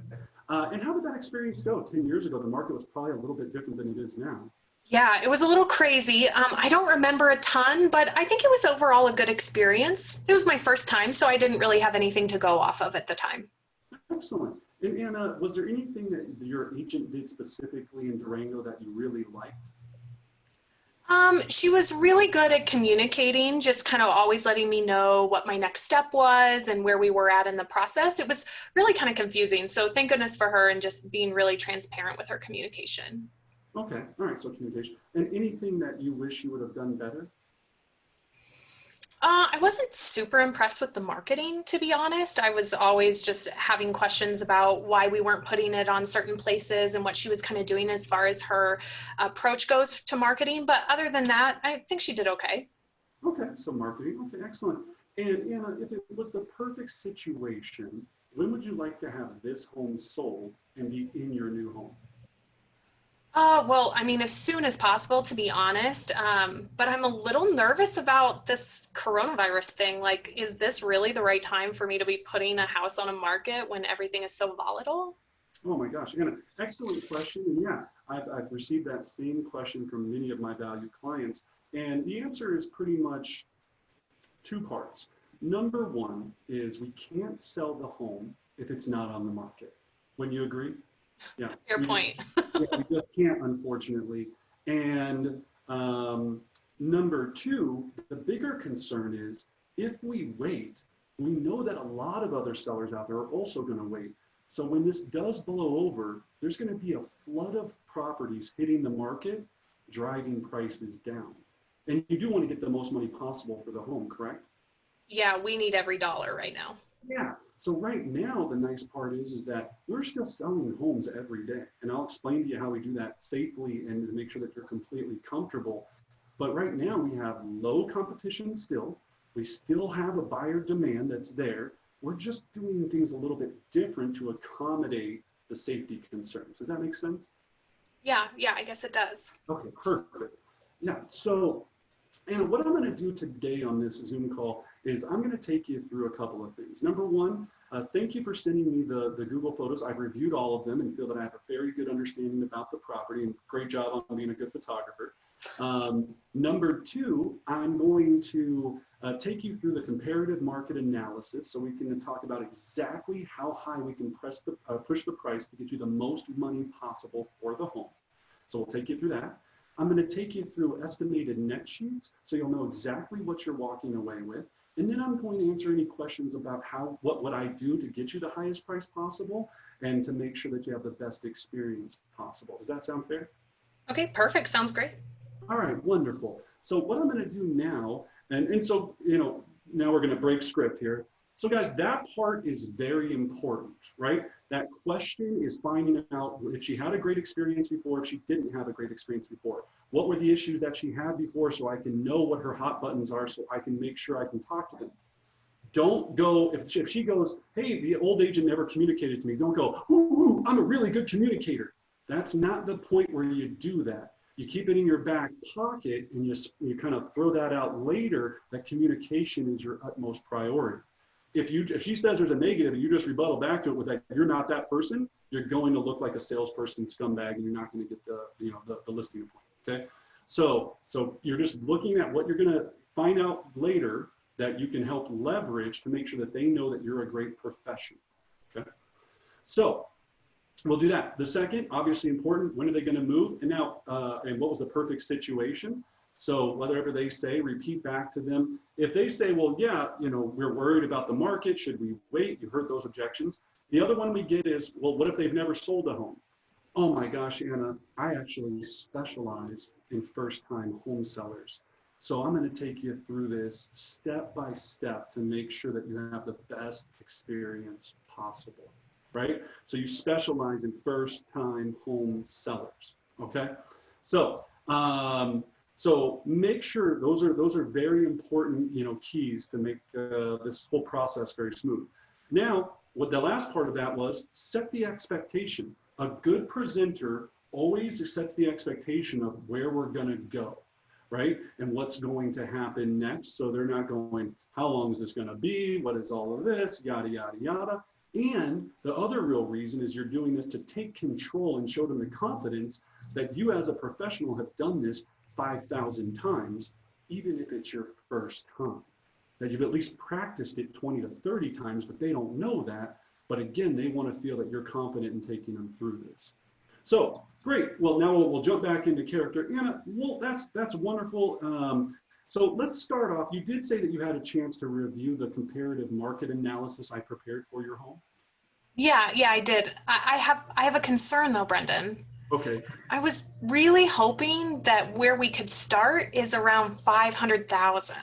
And how did that experience go? 10 years ago, the market was probably a little bit different than it is now. Yeah, it was a little crazy. I don't remember a ton, but I think it was overall a good experience. It was my first time, so I didn't really have anything to go off of at the time. Excellent. And Anna, was there anything that your agent did specifically in Durango that you really liked? She was really good at communicating, just kind of always letting me know what my next step was and where we were at in the process. It was really kind of confusing. So thank goodness for her and just being really transparent with her communication. Okay, all right, so communication. And anything that you wish you would have done better? I wasn't super impressed with the marketing, to be honest. I was always just having questions about why we weren't putting it on certain places and what she was kind of doing as far as her approach goes to marketing. But other than that, I think she did okay. Okay, so marketing, okay, excellent. And Anna, if it was the perfect situation, when would you like to have this home sold and be in your new home? Well, I mean, as soon as possible, to be honest, but I'm a little nervous about this coronavirus thing. Like, is this really the right time for me to be putting a house on a market when everything is so volatile? Oh my gosh, Anna, excellent question. And yeah, I've received that same question from many of my valued clients. And the answer is pretty much two parts. Number one is we can't sell the home if it's not on the market. Wouldn't you agree? Yeah. Fair point. Yeah, we just can't, unfortunately. And number two, the bigger concern is if we wait, we know that a lot of other sellers out there are also going to wait. So when this does blow over, there's going to be a flood of properties hitting the market, driving prices down. And you do want to get the most money possible for the home, correct? Yeah, we need every dollar right now. Yeah. So right now, the nice part is that we're still selling homes every day. And I'll explain to you how we do that safely and to make sure that you're completely comfortable. But right now we have low competition still. We still have a buyer demand that's there. We're just doing things a little bit different to accommodate the safety concerns. Does that make sense? Yeah, I guess it does. Okay, perfect. Yeah, so and what I'm going to do today on this Zoom call is I'm going to take you through a couple of things. Number one, thank you for sending me the Google photos. I've reviewed all of them and feel that I have a very good understanding about the property, and great job on being a good photographer. Number two, I'm going to take you through the comparative market analysis so we can talk about exactly how high we can push the price to get you the most money possible for the home. So we'll take you through that. I'm going to take you through estimated net sheets so you'll know exactly what you're walking away with. And then I'm going to answer any questions about what I do to get you the highest price possible and to make sure that you have the best experience possible. Does that sound fair? Okay, perfect. Sounds great. All right, wonderful. So what I'm going to do now, and so, now we're going to break script here. So guys, that part is very important, right? That question is finding out if she had a great experience before, if she didn't have a great experience before. What were the issues that she had before so I can know what her hot buttons are so I can make sure I can talk to them. Don't go, if she goes, hey, the old agent never communicated to me, don't go, ooh, I'm a really good communicator. That's not the point where you do that. You keep it in your back pocket and you kind of throw that out later, that communication is your utmost priority. If she says there's a negative and you just rebuttal back to it with that, you're not that person, you're going to look like a salesperson scumbag and you're not going to get the listing appointment, okay? So you're just looking at what you're going to find out later that you can help leverage to make sure that they know that you're a great professional, okay? So we'll do that. The second, obviously important, when are they going to move? And now, and what was the perfect situation? So whatever they say, repeat back to them. If they say, well, yeah, we're worried about the market, should we wait? You heard those objections. The other one we get is, well, what if they've never sold a home? Oh my gosh, Anna, I actually specialize in first-time home sellers. So I'm going to take you through this step by step to make sure that you have the best experience possible, right? So you specialize in first-time home sellers, okay? So, so make sure those are very important, keys to make this whole process very smooth. Now, what the last part of that was, set the expectation. A good presenter always sets the expectation of where we're going to go, right? And what's going to happen next. So they're not going, how long is this going to be? What is all of this? Yada, yada, yada. And the other real reason is you're doing this to take control and show them the confidence that you as a professional have done this 5,000 times, even if it's your first time. That you've at least practiced it 20 to 30 times, but they don't know that. But again, they want to feel that you're confident in taking them through this. So great. Well, now we'll jump back into character. Anna, well, that's wonderful. So let's start off. You did say that you had a chance to review the comparative market analysis I prepared for your home. Yeah, I did. I have a concern though, Brendan. Okay. I was really hoping that where we could start is around 500,000.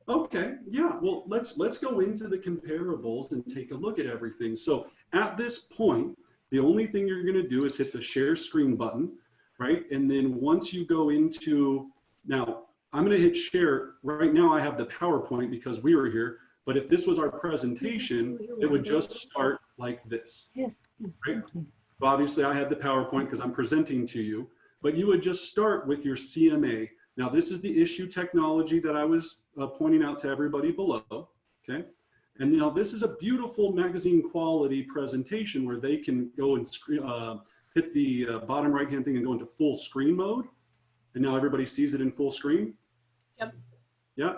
Okay, yeah, well, let's go into the comparables and take a look at everything. So at this point, the only thing you're gonna do is hit the share screen button, right? And then once you go into, now I'm gonna hit share. Right now I have the PowerPoint because we were here, but if this was our presentation, it would just start like this, right? Obviously I had the PowerPoint because I'm presenting to you, but you would just start with your CMA. Now this is the issue technology that I was pointing out to everybody below, okay? And now this is a beautiful magazine quality presentation where they can go and hit the bottom right-hand thing and go into full screen mode. And now everybody sees it in full screen. Yep. Yeah,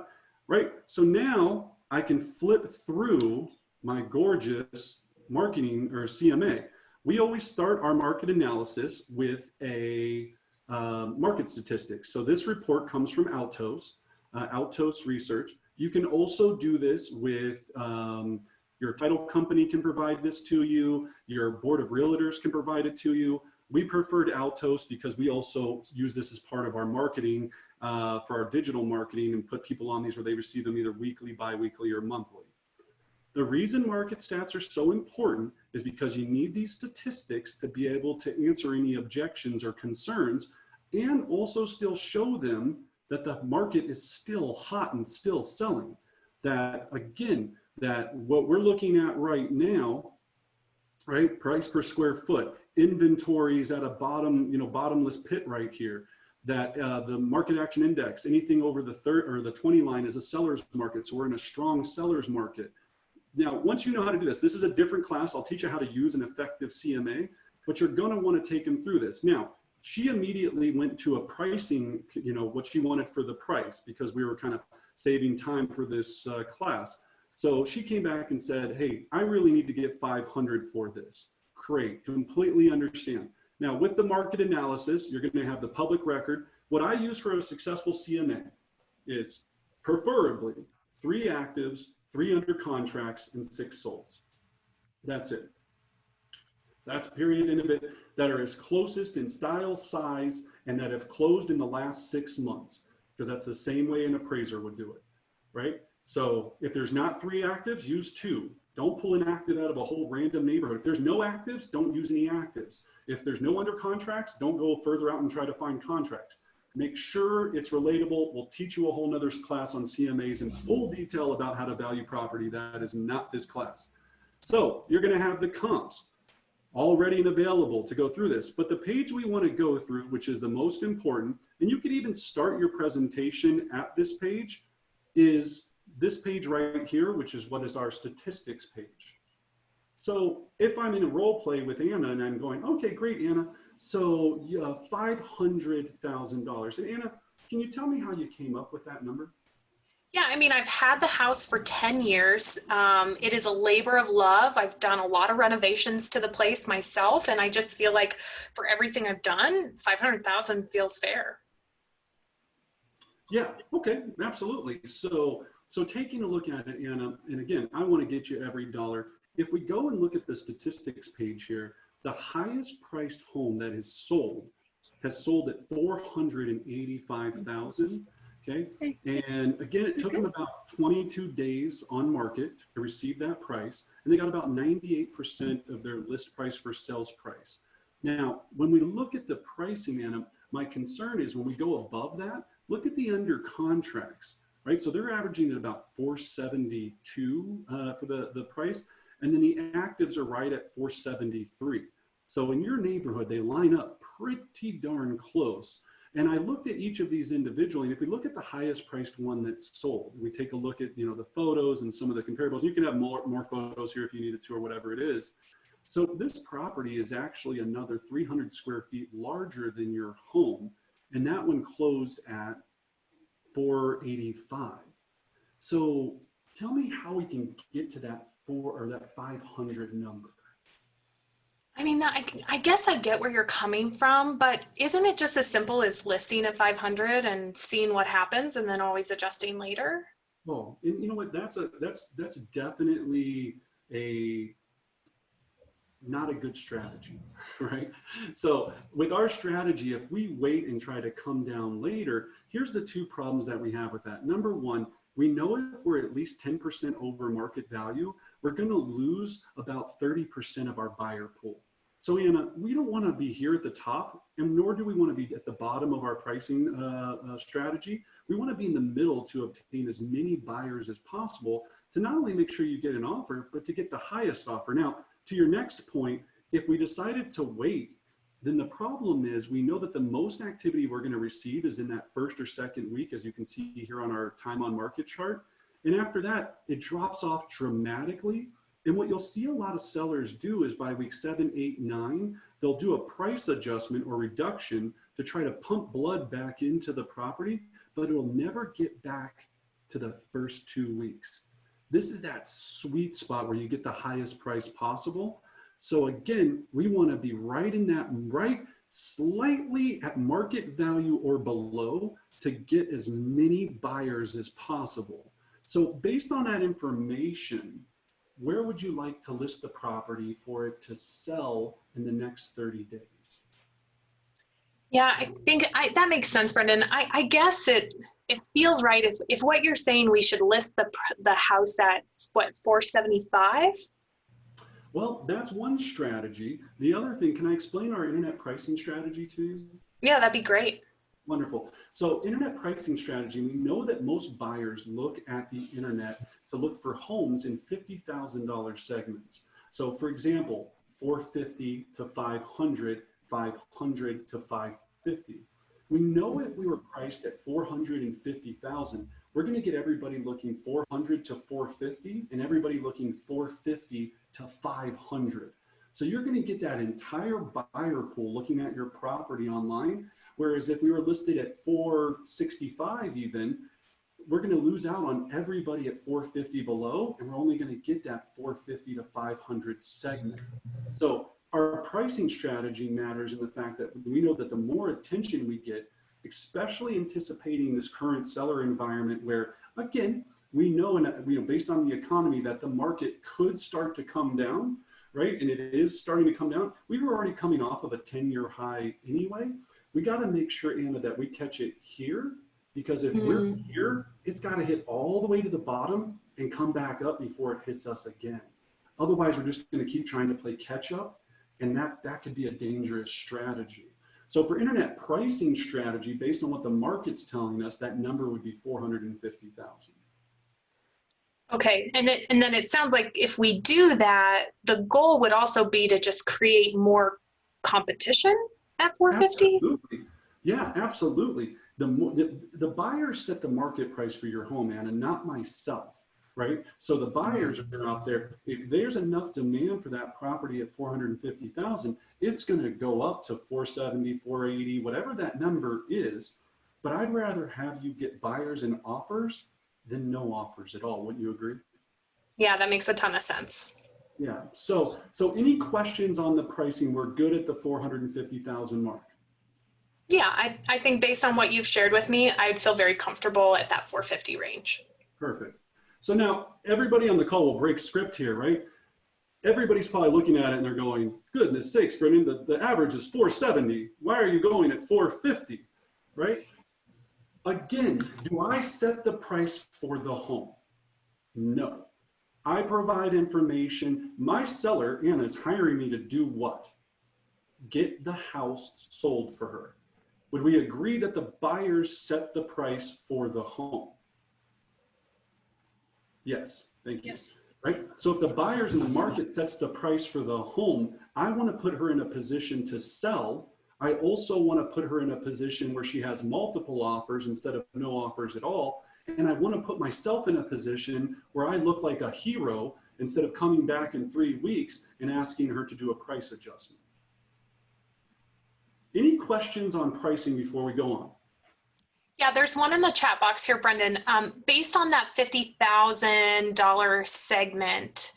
right. So now I can flip through my gorgeous marketing or CMA. We always start our market analysis with a market statistics. So this report comes from Altos Research. You can also do this with your title company can provide this to you. Your board of realtors can provide it to you. We preferred Altos because we also use this as part of our marketing for our digital marketing and put people on these where they receive them either weekly, bi-weekly, or monthly. The reason market stats are so important is because you need these statistics to be able to answer any objections or concerns and also still show them that the market is still hot and still selling. That again, that what we're looking at right now, right? Price per square foot, inventories at a bottomless pit right here. That the market action index, anything over the 20 line is a seller's market. So we're in a strong seller's market. Now, once you know how to do this, this is a different class. I'll teach you how to use an effective CMA, but you're going to want to take them through this. Now, she immediately went to a pricing, what she wanted for the price because we were kind of saving time for this class. So she came back and said, hey, I really need to get 500 for this. Great, completely understand. Now, with the market analysis, you're going to have the public record. What I use for a successful CMA is preferably 3 actives, 3 under contracts, and 6 solds. That's it. That's period end of it, that are as closest in style, size, and that have closed in the last 6 months, because that's the same way an appraiser would do it, right? So if there's not 3 actives, use 2. Don't pull an active out of a whole random neighborhood. If there's no actives, don't use any actives. If there's no under contracts, don't go further out and try to find contracts, Make sure it's relatable. We'll teach you a whole nother class on CMAs in full detail about how to value property. That is not this class. So you're going to have the comps all ready and available to go through this. But the page we want to go through, which is the most important, and you could even start your presentation at this page, is this page right here, which is what is our statistics page. So if I'm in a role play with Anna and I'm going, okay, great, Anna. So $500,000. And Anna, can you tell me how you came up with that number? Yeah, I mean, I've had the house for 10 years. It is a labor of love. I've done a lot of renovations to the place myself, and I just feel like for everything I've done, 500,000 feels fair. Yeah, okay, absolutely. So taking a look at it, Anna, and again, I want to get you every dollar. If we go and look at the statistics page here, the highest priced home that is sold has sold at $485,000. Okay. And again, it took them about 22 days on market to receive that price. And they got about 98% of their list price for sales price. Now, when we look at the pricing, Anna, my concern is when we go above that, look at the under contracts, right? So they're averaging at about 472 for the price. And then the actives are right at 473. So in your neighborhood, they line up pretty darn close. And I looked at each of these individually. And if we look at the highest priced one that's sold, we take a look at, you know, the photos and some of the comparables. You can have more photos here if you needed to or whatever it is. So this property is actually another 300 square feet larger than your home. And that one closed at 485. So tell me how we can get to that 500 number. I mean, I guess I get where you're coming from, but isn't it just as simple as listing at 500 and seeing what happens and then always adjusting later? Well, and you know what? That's definitely not a good strategy, right? So with our strategy, if we wait and try to come down later, here's the two problems that we have with that. Number one, we know if we're at least 10% over market value, we're going to lose about 30% of our buyer pool. So Anna, we don't want to be here at the top, and nor do we want to be at the bottom of our pricing strategy. We want to be in the middle to obtain as many buyers as possible to not only make sure you get an offer, but to get the highest offer. Now, to your next point, if we decided to wait, then the problem is we know that the most activity we're going to receive is in that first or second week, as you can see here on our time on market chart. And after that, it drops off dramatically. And what you'll see a lot of sellers do is by week 7, 8, 9, they'll do a price adjustment or reduction to try to pump blood back into the property, but it'll never get back to the first 2 weeks. This is that sweet spot where you get the highest price possible. So again, we want to be right in that, right slightly at market value or below to get as many buyers as possible. So based on that information, where would you like to list the property for it to sell in the next 30 days? Yeah, I think that makes sense, Brendan. I guess it feels right if what you're saying, we should list the house at what, 475? Well, that's one strategy. The other thing, can I explain our internet pricing strategy to you? Yeah, that'd be great. Wonderful. So internet pricing strategy, we know that most buyers look at the internet to look for homes in $50,000 segments. So for example, 450 to 500, 500 to 550. We know if we were priced at 450,000, we're going to get everybody looking 400 to 450 and everybody looking 450 to 500. So you're going to get that entire buyer pool looking at your property online. Whereas if we were listed at 465 even, we're going to lose out on everybody at 450 below, and we're only going to get that 450 to 500 segment. So our pricing strategy matters in the fact that we know that the more attention we get, especially anticipating this current seller environment where, again, we know, based on the economy that the market could start to come down, right? And it is starting to come down. We were already coming off of a 10-year high anyway. We got to make sure, Anna, that we catch it here, because if we're here, it's got to hit all the way to the bottom and come back up before it hits us again. Otherwise, we're just going to keep trying to play catch up, and that could be a dangerous strategy. So for internet pricing strategy, based on what the market's telling us, that number would be 450,000. Okay, and then it sounds like if we do that, the goal would also be to just create more competition at 450? Absolutely. Yeah, absolutely. The buyers set the market price for your home, Anna, not myself, right? So the buyers are out there. If there's enough demand for that property at 450,000, it's going to go up to 470, 480, whatever that number is. But I'd rather have you get buyers and offers than no offers at all. Wouldn't you agree? Yeah, that makes a ton of sense. Yeah. So any questions on the pricing? We're good at the 450,000 mark. Yeah, I think based on what you've shared with me, I'd feel very comfortable at that 450 range. Perfect. So now everybody on the call will break script here, right? Everybody's probably looking at it and they're going, goodness sakes, Brendan, the average is 470. Why are you going at 450, right? Again, do I set the price for the home? No. I provide information. My seller, Anna, is hiring me to do what? Get the house sold for her. Would we agree that the buyers set the price for the home? Yes, thank you. Yes. Right? So if the buyers in the market sets the price for the home, I want to put her in a position to sell. I also want to put her in a position where she has multiple offers instead of no offers at all. And I want to put myself in a position where I look like a hero instead of coming back in 3 weeks and asking her to do a price adjustment. Any questions on pricing before we go on? Yeah, there's one in the chat box here, Brendan. Based on that $50,000 segment,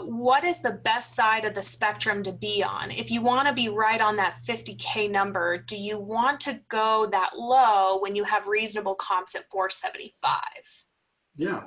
what is the best side of the spectrum to be on? If you want to be right on that 50K number, do you want to go that low when you have reasonable comps at 475? Yeah,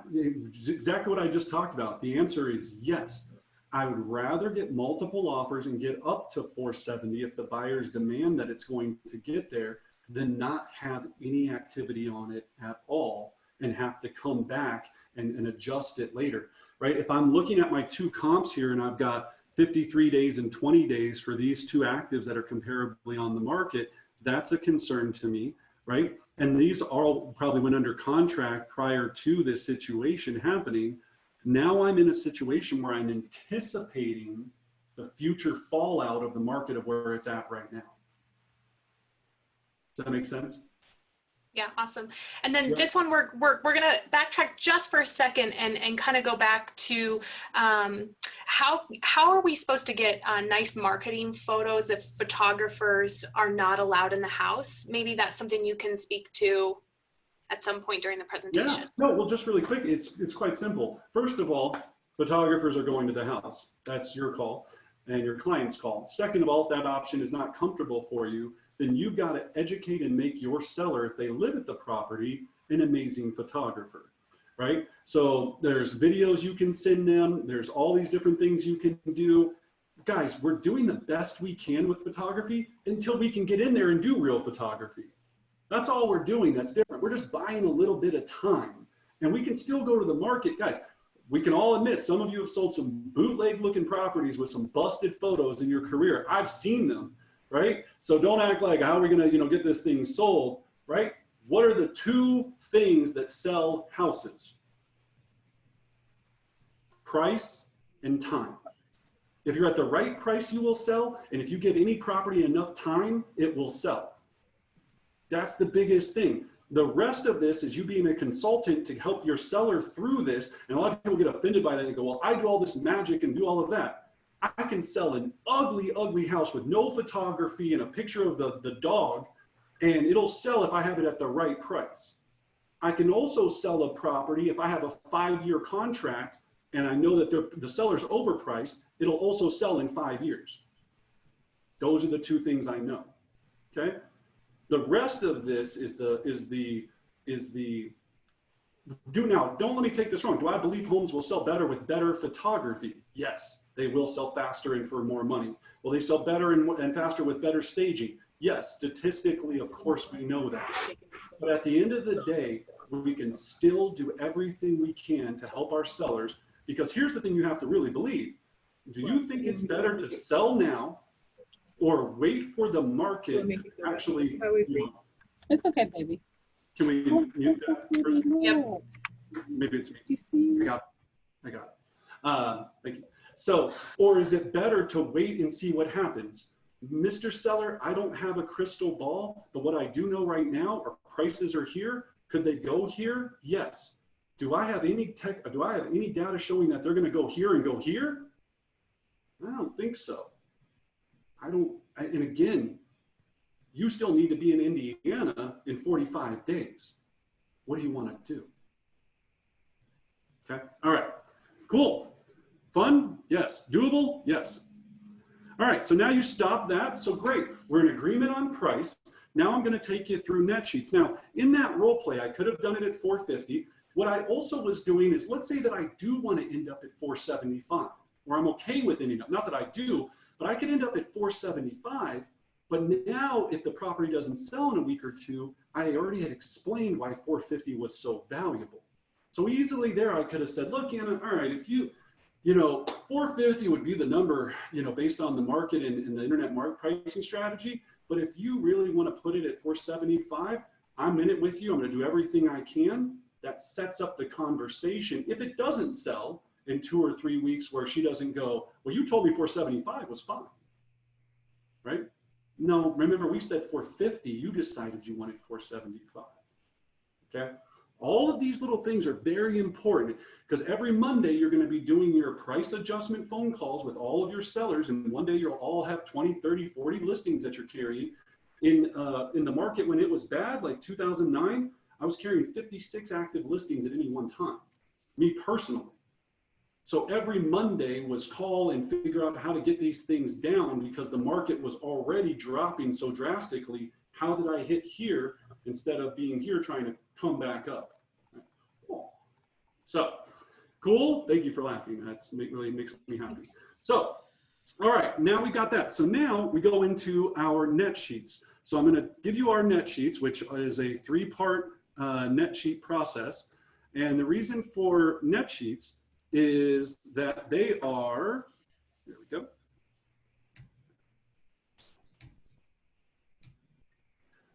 exactly what I just talked about. The answer is yes. I would rather get multiple offers and get up to 470 if the buyers demand that it's going to get there than not have any activity on it at all and have to come back and adjust it later, right? If I'm looking at my two comps here and I've got 53 days and 20 days for these two actives that are comparably on the market, that's a concern to me, right? And these all probably went under contract prior to this situation happening. Now I'm in a situation where I'm anticipating the future fallout of the market of where it's at right now. Does that make sense? Yeah, awesome. And then this one, we're gonna backtrack just for a second and kind of go back to how are we supposed to get nice marketing photos if photographers are not allowed in the house? Maybe that's something you can speak to at some point during the presentation. Yeah, no, well, just really quick, it's quite simple. First of all, photographers are going to the house. That's your call and your client's call. Second of all, if that option is not comfortable for you, then you've got to educate and make your seller, if they live at the property, an amazing photographer, right? So there's videos you can send them. There's all these different things you can do. Guys, we're doing the best we can with photography until we can get in there and do real photography. That's all we're doing that's different. We're just buying a little bit of time. And we can still go to the market. Guys, we can all admit some of you have sold some bootleg looking properties with some busted photos in your career. I've seen them. Right? So don't act like, how are we going to, get this thing sold, right? What are the two things that sell houses? Price and time. If you're at the right price, you will sell. And if you give any property enough time, it will sell. That's the biggest thing. The rest of this is you being a consultant to help your seller through this. And a lot of people get offended by that and go, well, I do all this magic and do all of that. I can sell an ugly, ugly house with no photography and a picture of the dog, and it'll sell if I have it at the right price. I can also sell a property if I have a 5-year contract and I know that the seller's overpriced, it'll also sell in 5 years. Those are the two things I know, okay? The rest of this don't let me take this wrong. Do I believe homes will sell better with better photography? Yes. They will sell faster and for more money. Will they sell better and faster with better staging? Yes, statistically, of course, we know that. But at the end of the day, we can still do everything we can to help our sellers, because here's the thing you have to really believe. Do you think it's better to sell now or wait for the market to actually, It's okay, baby. can we mute that? Yep. Maybe it's me. I got it. Thank you. So, or is it better to wait and see what happens? Mr. Seller, I don't have a crystal ball, but what I do know right now, our prices are here. Could they go here? Yes. Do I have any data showing that they're going to go here and go here? I don't think so. And again, you still need to be in Indiana in 45 days. What do you want to do? Okay. All right. Cool. Fun? Yes. Doable? Yes. All right. So now you stop that. So great. We're in agreement on price. Now I'm going to take you through net sheets. Now, in that role play, I could have done it at 450. What I also was doing is, let's say that I do want to end up at 475, or I'm okay with ending up, not that I do, but I could end up at 475. But now if the property doesn't sell in a week or two, I already had explained why 450 was so valuable. So easily there, I could have said, look, Anna, all right, if you 450 would be the number, based on the market and the internet market pricing strategy. But if you really want to put it at 475, I'm in it with you. I'm going to do everything I can. That sets up the conversation. If it doesn't sell in 2 or 3 weeks where she doesn't go, well, you told me 475 was fine, right? No, remember we said 450, you decided you wanted 475, okay? All of these little things are very important because every Monday you're going to be doing your price adjustment phone calls with all of your sellers, and one day you'll all have 20, 30, 40 listings that you're carrying. In the market when it was bad, like 2009, I was carrying 56 active listings at any one time, me personally. So every Monday was call and figure out how to get these things down because the market was already dropping so drastically. How did I hit here instead of being here trying to come back up? Cool. So, cool. Thank you for laughing. That's really makes me happy. So, all right, now we got that. So now we go into our net sheets. So I'm going to give you our net sheets, which is a 3-part net sheet process. And the reason for net sheets is that they are, there we go.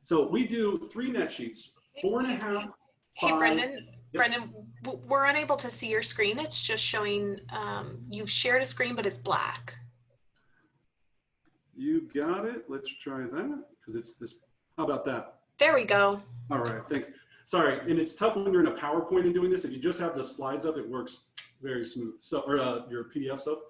So we do 3 net sheets, 4.5, 5. Hey, Brendan. Yep. Brendan, we're unable to see your screen. It's just showing you've shared a screen, but it's black. You got it. Let's try that because it's this. How about that? There we go. All right, thanks. Sorry, and it's tough when you're in a PowerPoint and doing this. If you just have the slides up, it works very smooth. So, or your PDFs up.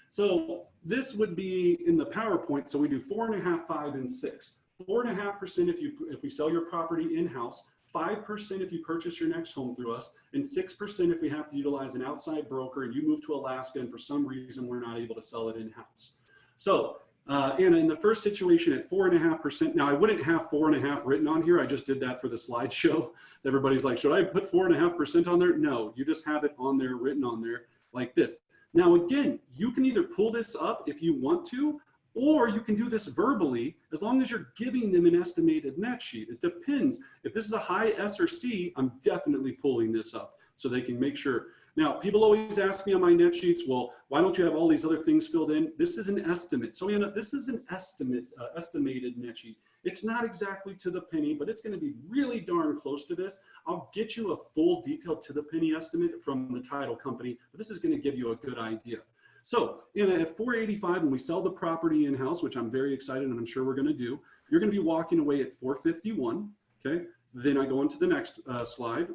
So this would be in the PowerPoint. So we do 4.5, 5, and 6. 4.5% if we sell your property in-house, 5% if you purchase your next home through us, and 6% if we have to utilize an outside broker and you move to Alaska and for some reason we're not able to sell it in-house. So Anna, in the first situation at 4.5%, now I wouldn't have 4.5 written on here. I just did that for the slideshow. Everybody's like, should I put 4.5% on there? No, you just have it on there, written on there like this. Now, again, you can either pull this up if you want to, or you can do this verbally as long as you're giving them an estimated net sheet. It depends. If this is a high S or C, I'm definitely pulling this up so they can make sure. Now, people always ask me on my net sheets, well, why don't you have all these other things filled in? This is an estimate. So Anna, this is an estimate, estimated net sheet. It's not exactly to the penny, but it's going to be really darn close to this. I'll get you a full detailed to the penny estimate from the title company, but this is going to give you a good idea. So Anna, at 485, when we sell the property in-house, which I'm very excited and I'm sure we're going to do, you're going to be walking away at 451. Okay. Then I go into the next slide,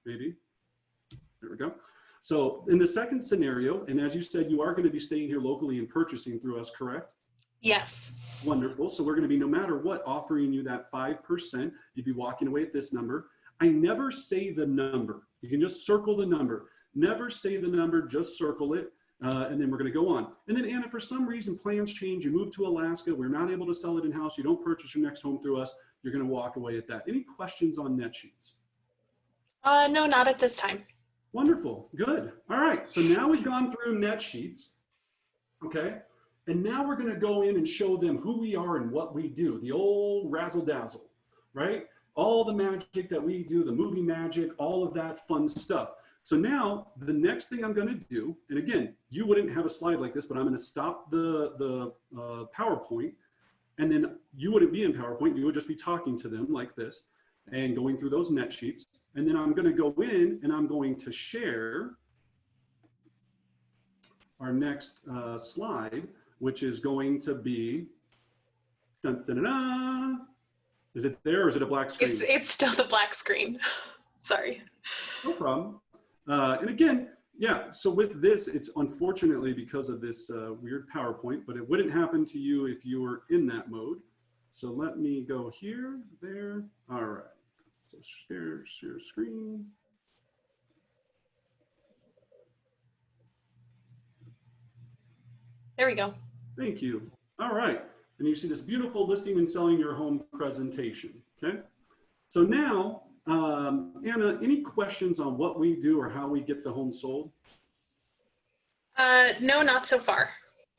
maybe. There we go. So in the second scenario, and as you said, you are going to be staying here locally and purchasing through us, correct? Yes. Wonderful. So we're going to be, no matter what, offering you that 5%. You'd be walking away at this number. I never say the number. You can just circle the number. Never say the number, just circle it. And then we're going to go on. And then Anna, for some reason, plans change. You move to Alaska. We're not able to sell it in-house. You don't purchase your next home through us. You're going to walk away at that. Any questions on net sheets? No, not at this time. Wonderful. Good. All right. So now we've gone through net sheets. Okay. And now we're going to go in and show them who we are and what we do. The old razzle dazzle, right? All the magic that we do, the movie magic, all of that fun stuff. So now the next thing I'm going to do, and again, you wouldn't have a slide like this, but I'm going to stop the PowerPoint. And then you wouldn't be in PowerPoint, you would just be talking to them like this and going through those net sheets. And then I'm going to go in and I'm going to share our next slide, which is going to be, dun, dun, dun, dun. Is it there or is it a black screen? It's still the black screen. Sorry. No problem. And again, yeah, so with this, it's unfortunately because of this weird PowerPoint, but it wouldn't happen to you if you were in that mode. So let me go here, there. All right. So share screen. There we go. Thank you. All right. And you see this beautiful listing and selling your home presentation. Okay. So now, Anna, any questions on what we do or how we get the home sold? No, not so far.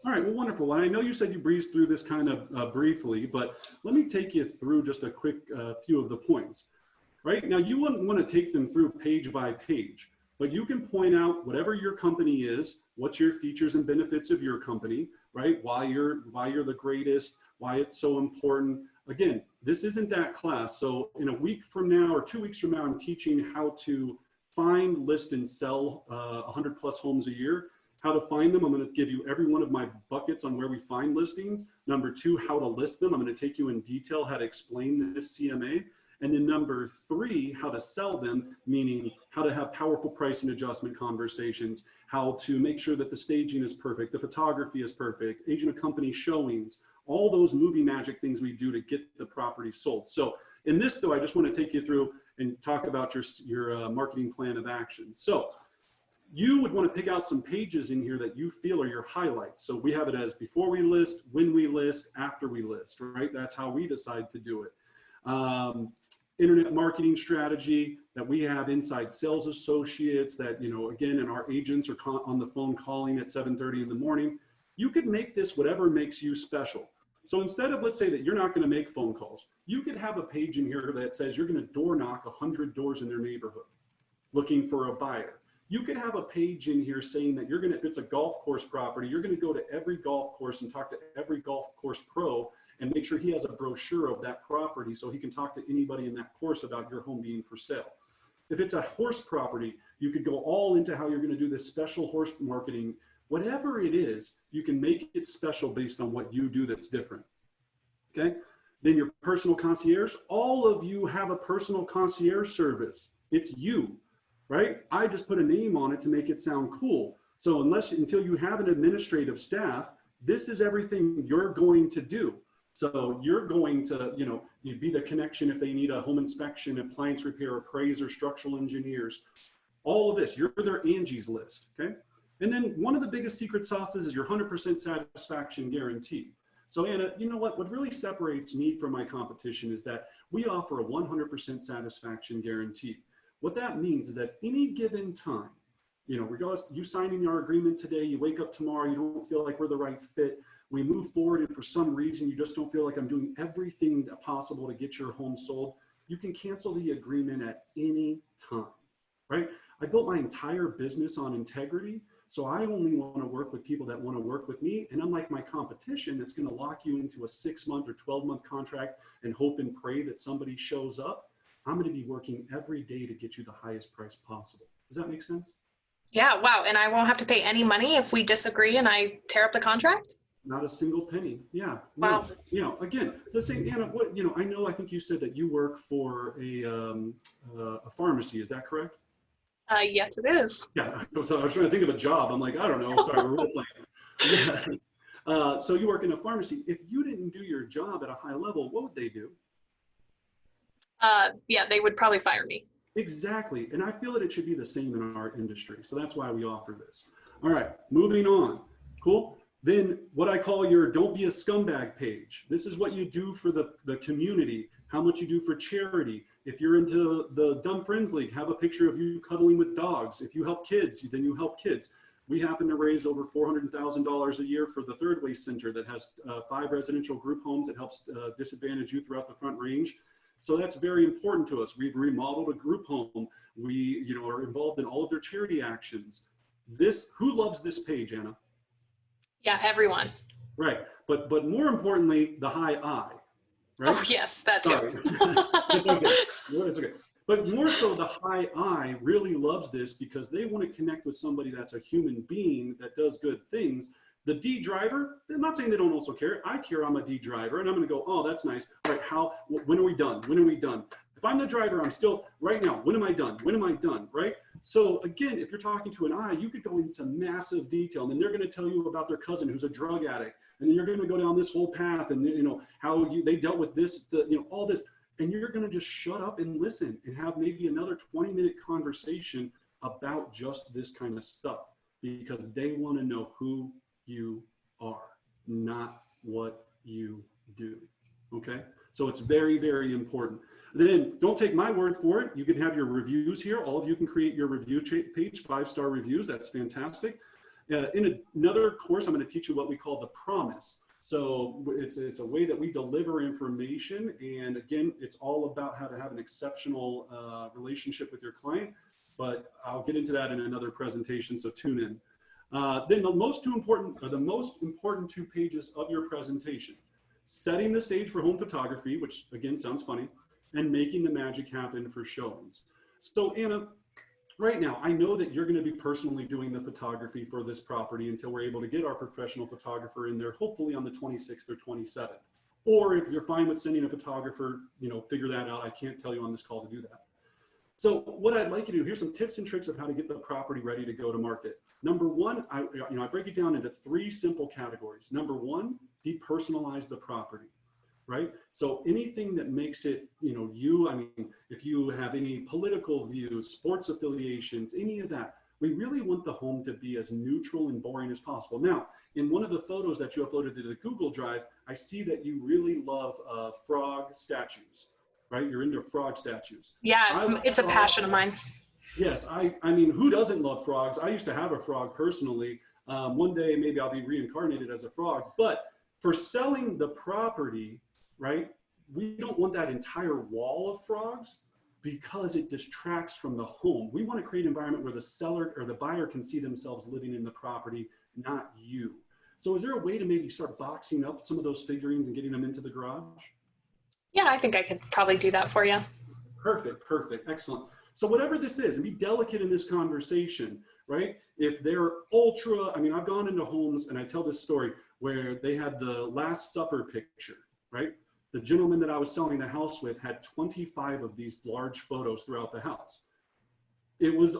All right, well, wonderful. And I know you said you breezed through this kind of briefly, but let me take you through just a quick few of the points. Right now, you wouldn't want to take them through page by page, but you can point out whatever your company is, what's your features and benefits of your company, right? Why you're the greatest, why it's so important. Again, this isn't that class. So in a week from now or 2 weeks from now, I'm teaching how to find, list, and sell 100 plus homes a year. How to find them, I'm going to give you every one of my buckets on where we find listings. Number 2, how to list them. I'm going to take you in detail how to explain this CMA. And then number 3, how to sell them, meaning how to have powerful pricing adjustment conversations, how to make sure that the staging is perfect, the photography is perfect, agent of company showings, all those movie magic things we do to get the property sold. So in this though, I just want to take you through and talk about your marketing plan of action. So you would want to pick out some pages in here that you feel are your highlights. So we have it as before we list, when we list, after we list, right? That's how we decide to do it. Internet marketing strategy that we have inside sales associates that, you know, again, and our agents are on the phone calling at 7:30 in the morning. You could make this whatever makes you special. So instead of, let's say that you're not going to make phone calls, you could have a page in here that says you're going to door knock 100 doors in their neighborhood looking for a buyer. You could have a page in here saying that you're going to, if it's a golf course property, you're going to go to every golf course and talk to every golf course pro and make sure he has a brochure of that property so he can talk to anybody in that course about your home being for sale. If it's a horse property, you could go all into how you're going to do this special horse marketing. Whatever it is, you can make it special based on what you do that's different. Okay? Then your personal concierge, all of you have a personal concierge service. It's you, right? I just put a name on it to make it sound cool. So until you have an administrative staff, this is everything you're going to do. So you're going to, you know, you'd be the connection if they need a home inspection, appliance repair, appraiser, structural engineers, all of this, you're their Angie's list, okay? And then one of the biggest secret sauces is your 100% satisfaction guarantee. So Anna, you know what really separates me from my competition is that we offer a 100% satisfaction guarantee. What that means is that any given time, you know, regardless, you signing our agreement today, you wake up tomorrow, you don't feel like we're the right fit, we move forward and for some reason you just don't feel like I'm doing everything possible to get your home sold, you can cancel the agreement at any time, right? I built my entire business on integrity, so I only want to work with people that want to work with me, and unlike my competition that's going to lock you into a 6-month or 12-month contract and hope and pray that somebody shows up, I'm going to be working every day to get you the highest price possible. Does that make sense? Yeah, wow. And I won't have to pay any money if we disagree and I tear up the contract? Not a single penny. Yeah. Wow. No. You know, again, so say, Anna, what, you know, I think you said that you work for a pharmacy. Is that correct? Yes, it is. Yeah. So I was trying to think of a job. I'm like, I don't know. Sorry, we're role playing. Yeah. So you work in a pharmacy. If you didn't do your job at a high level, what would they do? Yeah, they would probably fire me. Exactly. And I feel that it should be the same in our industry. So that's why we offer this. All right, moving on. Cool. Then what I call your don't be a scumbag page. This is what you do for the community, how much you do for charity. If you're into the Dumb Friends League, have a picture of you cuddling with dogs. If you help kids, then you help kids. We happen to raise over $400,000 a year for the Third Way Center that has 5 residential group homes that helps disadvantaged youth throughout the Front Range. So that's very important to us. We've remodeled a group home. We, you know, are involved in all of their charity actions. Who loves this page, Anna? Yeah, everyone. Right. but more importantly, the high I, right? Oh, yes, that too. It's okay. But more so, the high I really loves this because they want to connect with somebody that's a human being that does good things. The D driver, I'm not saying they don't also care. I care I'm a D driver, and I'm going to go, oh, that's nice. All right, when are we done? When are we done? If I'm the driver, I'm still, right now, when am I done? When am I done, right? So again, if you're talking to an I, you could go into massive detail, and then they're going to tell you about their cousin who's a drug addict, and then you're going to go down this whole path, and you know how they dealt with this, all this, and you're going to just shut up and listen and have maybe another 20-minute conversation about just this kind of stuff, because they want to know who you are, not what you do. Okay, so it's very, very important. Then don't take my word for it. You can have your reviews here. All of you can create your review page, 5-star reviews. That's fantastic. In another course, I'm going to teach you what we call the promise. So it's a way that we deliver information. And again, it's all about how to have an exceptional relationship with your client. But I'll get into that in another presentation, so tune in. Then the most important 2 pages of your presentation: setting the stage for home photography, which again sounds funny, and making the magic happen for showings. So Anna, right now, I know that you're going to be personally doing the photography for this property until we're able to get our professional photographer in there, hopefully on the 26th or 27th. Or if you're fine with sending a photographer, figure that out. I can't tell you on this call to do that. So what I'd like you to do, here's some tips and tricks of how to get the property ready to go to market. Number one, I break it down into 3 simple categories. Number 1, depersonalize the property, right? So anything that makes it, if you have any political views, sports affiliations, any of that, we really want the home to be as neutral and boring as possible. Now, in one of the photos that you uploaded to the Google Drive, I see that you really love frog statues. Right? You're into frog statues. Yeah, it's a passion of mine. Yes, I mean, who doesn't love frogs? I used to have a frog personally. One day, maybe I'll be reincarnated as a frog. But for selling the property, right, we don't want that entire wall of frogs because it distracts from the home. We want to create an environment where the seller or the buyer can see themselves living in the property, not you. So is there a way to maybe start boxing up some of those figurines and getting them into the garage? Yeah, I think I could probably do that for you. Perfect, excellent. So whatever this is, and be delicate in this conversation, right? If they're ultra, I've gone into homes and I tell this story where they had the Last Supper picture, right? The gentleman that I was selling the house with had 25 of these large photos throughout the house. It was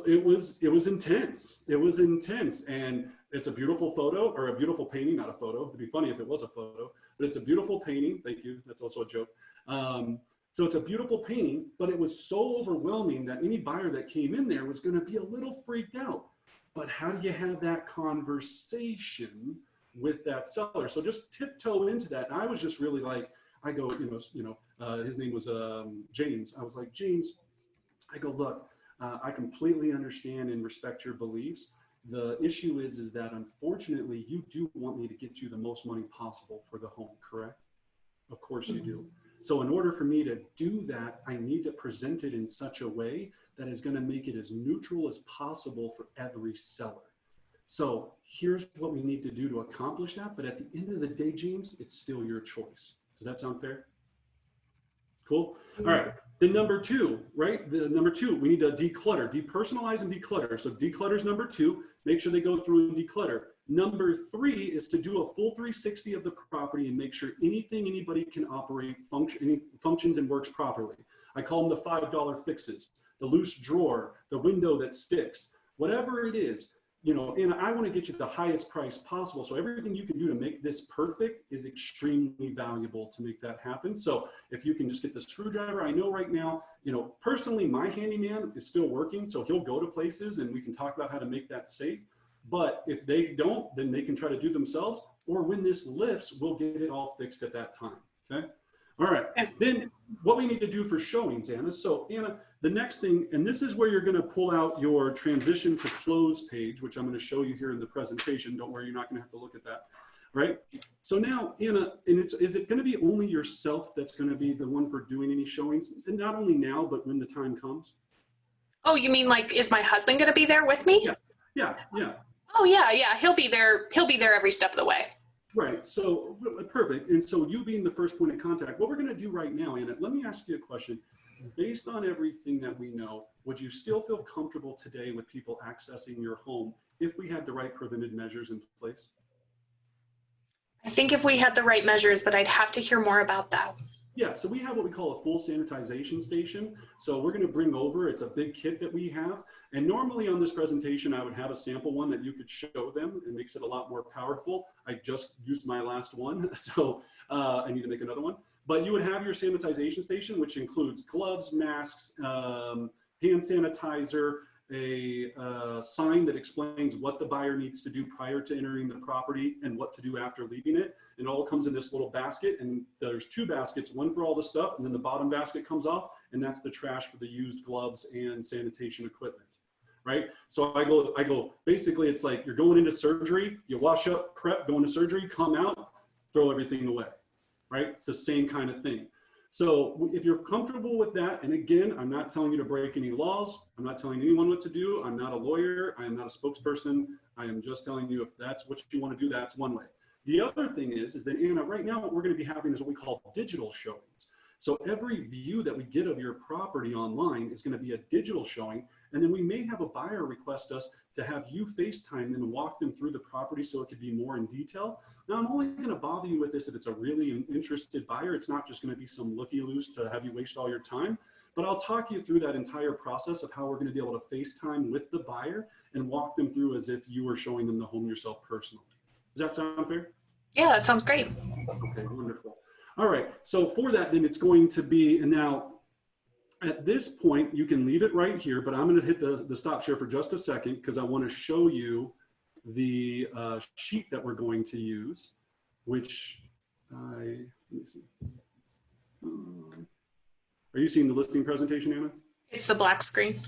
intense. It was intense. And it's a beautiful photo, or a beautiful painting, not a photo. It'd be funny if it was a photo, but it's a beautiful painting. Thank you. That's also a joke. So it's a beautiful painting, but it was so overwhelming that any buyer that came in there was going to be a little freaked out. But how do you have that conversation with that seller? So just tiptoe into that. And I was just really like, I go, his name was James. I was like, James, I go, look, I completely understand and respect your beliefs. The issue is that unfortunately you do want me to get you the most money possible for the home, correct? Of course you do. So in order for me to do that, I need to present it in such a way that is going to make it as neutral as possible for every seller. So here's what we need to do to accomplish that. But at the end of the day, James, it's still your choice. Does that sound fair? Cool. All right. Then number 2, right? Number 2, we need to declutter, depersonalize and declutter. So declutter is number 2. Make sure they go through and declutter. Number 3 is to do a full 360 of the property and make sure anything anybody can operate functions and works properly. I call them the $5 fixes, the loose drawer, the window that sticks, whatever it is. And I want to get you the highest price possible. So everything you can do to make this perfect is extremely valuable to make that happen. So if you can just get the screwdriver, I know right now, personally, my handyman is still working. So he'll go to places and we can talk about how to make that safe. But if they don't, then they can try to do themselves. Or when this lifts, we'll get it all fixed at that time. Okay. All right. Then what we need to do for showings, Anna. So Anna, the next thing, and this is where you're going to pull out your transition to close page, which I'm going to show you here in the presentation. Don't worry, you're not going to have to look at that. Right. So now, Anna, and is it going to be only yourself that's going to be the one for doing any showings? And not only now, but when the time comes? Oh, you mean like, is my husband going to be there with me? Yeah. Oh yeah. He'll be there. He'll be there every step of the way. Right, so perfect. And so you being the first point of contact, what we're going to do right now, Anna, let me ask you a question. Based on everything that we know, would you still feel comfortable today with people accessing your home if we had the right preventive measures in place? I think if we had the right measures, but I'd have to hear more about that. Yeah, so we have what we call a full sanitization station. So we're going to bring over, it's a big kit that we have. And normally on this presentation, I would have a sample one that you could show them. It makes it a lot more powerful. I just used my last one, so I need to make another one. But you would have your sanitization station, which includes gloves, masks, hand sanitizer, a sign that explains what the buyer needs to do prior to entering the property and what to do after leaving it. And it all comes in this little basket, and there's two baskets, one for all the stuff, and then the bottom basket comes off, and that's the trash for the used gloves and sanitation equipment, right? So I go, basically it's like you're going into surgery, you wash up, prep, go into surgery, come out, throw everything away, right? It's the same kind of thing. So if you're comfortable with that, and again, I'm not telling you to break any laws. I'm not telling anyone what to do. I'm not a lawyer. I am not a spokesperson. I am just telling you if that's what you want to do, that's one way. The other thing is that, Anna, right now what we're going to be having is what we call digital showings. So every view that we get of your property online is going to be a digital showing. And then we may have a buyer request us to have you FaceTime and walk them through the property so it could be more in detail. Now, I'm only going to bother you with this if it's a really interested buyer. It's not just going to be some looky-loose to have you waste all your time. But I'll talk you through that entire process of how we're going to be able to FaceTime with the buyer and walk them through as if you were showing them the home yourself personally. Does that sound fair? Yeah, that sounds great. Okay, wonderful. All right, so for that, then it's going to be, and now at this point, you can leave it right here, but I'm going to hit the stop share for just a second because I want to show you the sheet that we're going to use, which let me see. Are you seeing the listing presentation, Anna? It's the black screen.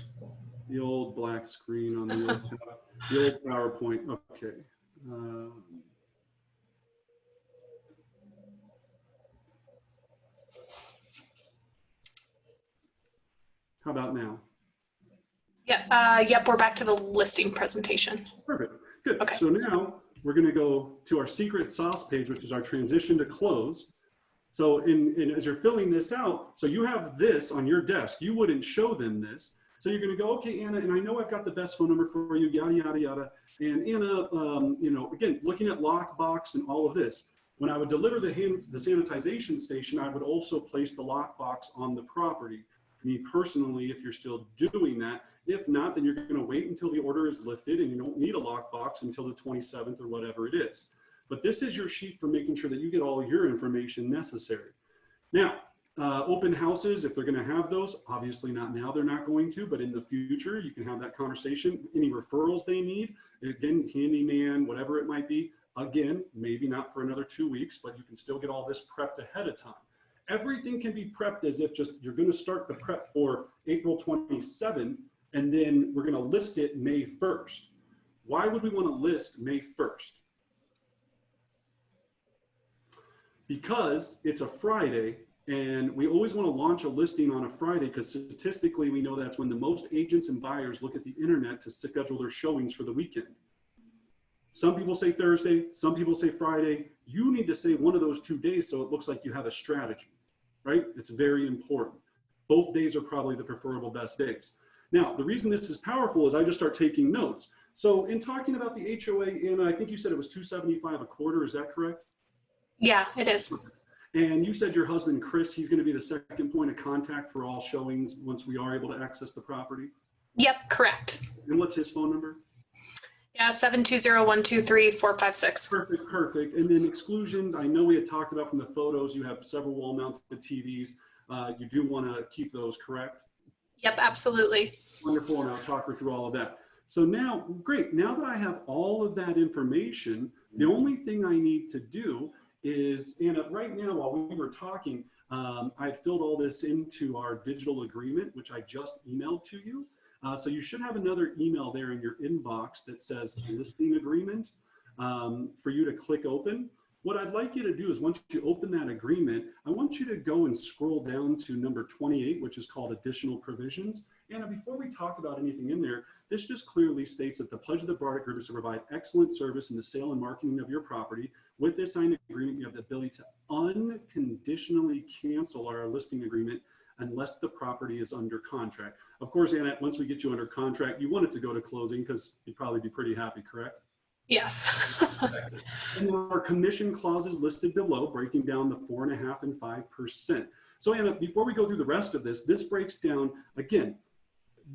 The old black screen on the old PowerPoint. Okay. How about now? Yeah, yep, we're back to the listing presentation. Perfect. Good. Okay. So now we're going to go to our secret sauce page, which is our transition to close. So as you're filling this out, so you have this on your desk. You wouldn't show them this. So you're going to go, okay, Anna, and I know I've got the best phone number for you, yada, yada, yada. And Anna, you know, again, looking at lockbox and all of this, when I would deliver the sanitization station, I would also place the lockbox on the property. Me personally, if you're still doing that, if not, then you're going to wait until the order is lifted and you don't need a lockbox until the 27th or whatever it is. But this is your sheet for making sure that you get all your information necessary. Now, open houses, if they're going to have those, obviously not now, they're not going to, but in the future, you can have that conversation. Any referrals they need, again, handyman, whatever it might be, again, maybe not for another 2 weeks, but you can still get all this prepped ahead of time. Everything can be prepped as if just you're going to start the prep for April 27th, and then we're going to list it May 1st. Why would we want to list May 1st? Because it's a Friday, and we always want to launch a listing on a Friday because statistically we know that's when the most agents and buyers look at the internet to schedule their showings for the weekend. Some people say Thursday, some people say Friday. You need to say one of those 2 days so it looks like you have a strategy, right? It's very important. Both days are probably the preferable best days. Now, the reason this is powerful is I just start taking notes. So in talking about the HOA, Anna, I think you said it was $275 a quarter, is that correct? Yeah, it is. And you said your husband, Chris, he's going to be the second point of contact for all showings once we are able to access the property? Yep, correct. And what's his phone number? Yeah, 720-123-456. Perfect, perfect. And then exclusions, I know we had talked about from the photos, you have several wall-mounted TVs. You do want to keep those, correct? Yep, absolutely. Wonderful, and I'll talk her through all of that. So now, great, now that I have all of that information, the only thing I need to do is, and right now while we were talking, I had filled all this into our digital agreement, which I just emailed to you. So you should have another email there in your inbox that says listing agreement for you to click open. What I'd like you to do is once you open that agreement, I want want you to go and scroll down to number 28, which is called additional provisions. And before we talk about anything in there, this just clearly states that the pledge of the Bardic Group is to provide excellent service in the sale and marketing of your property. With this signed agreement, you have the ability to unconditionally cancel our listing agreement unless the property is under contract. Of course, Anna, once we get you under contract, you want it to go to closing because you'd probably be pretty happy, correct? Yes. And there are commission clauses listed below, breaking down the 4.5% and 5%. So Anna, before we go through the rest of this, this breaks down, again,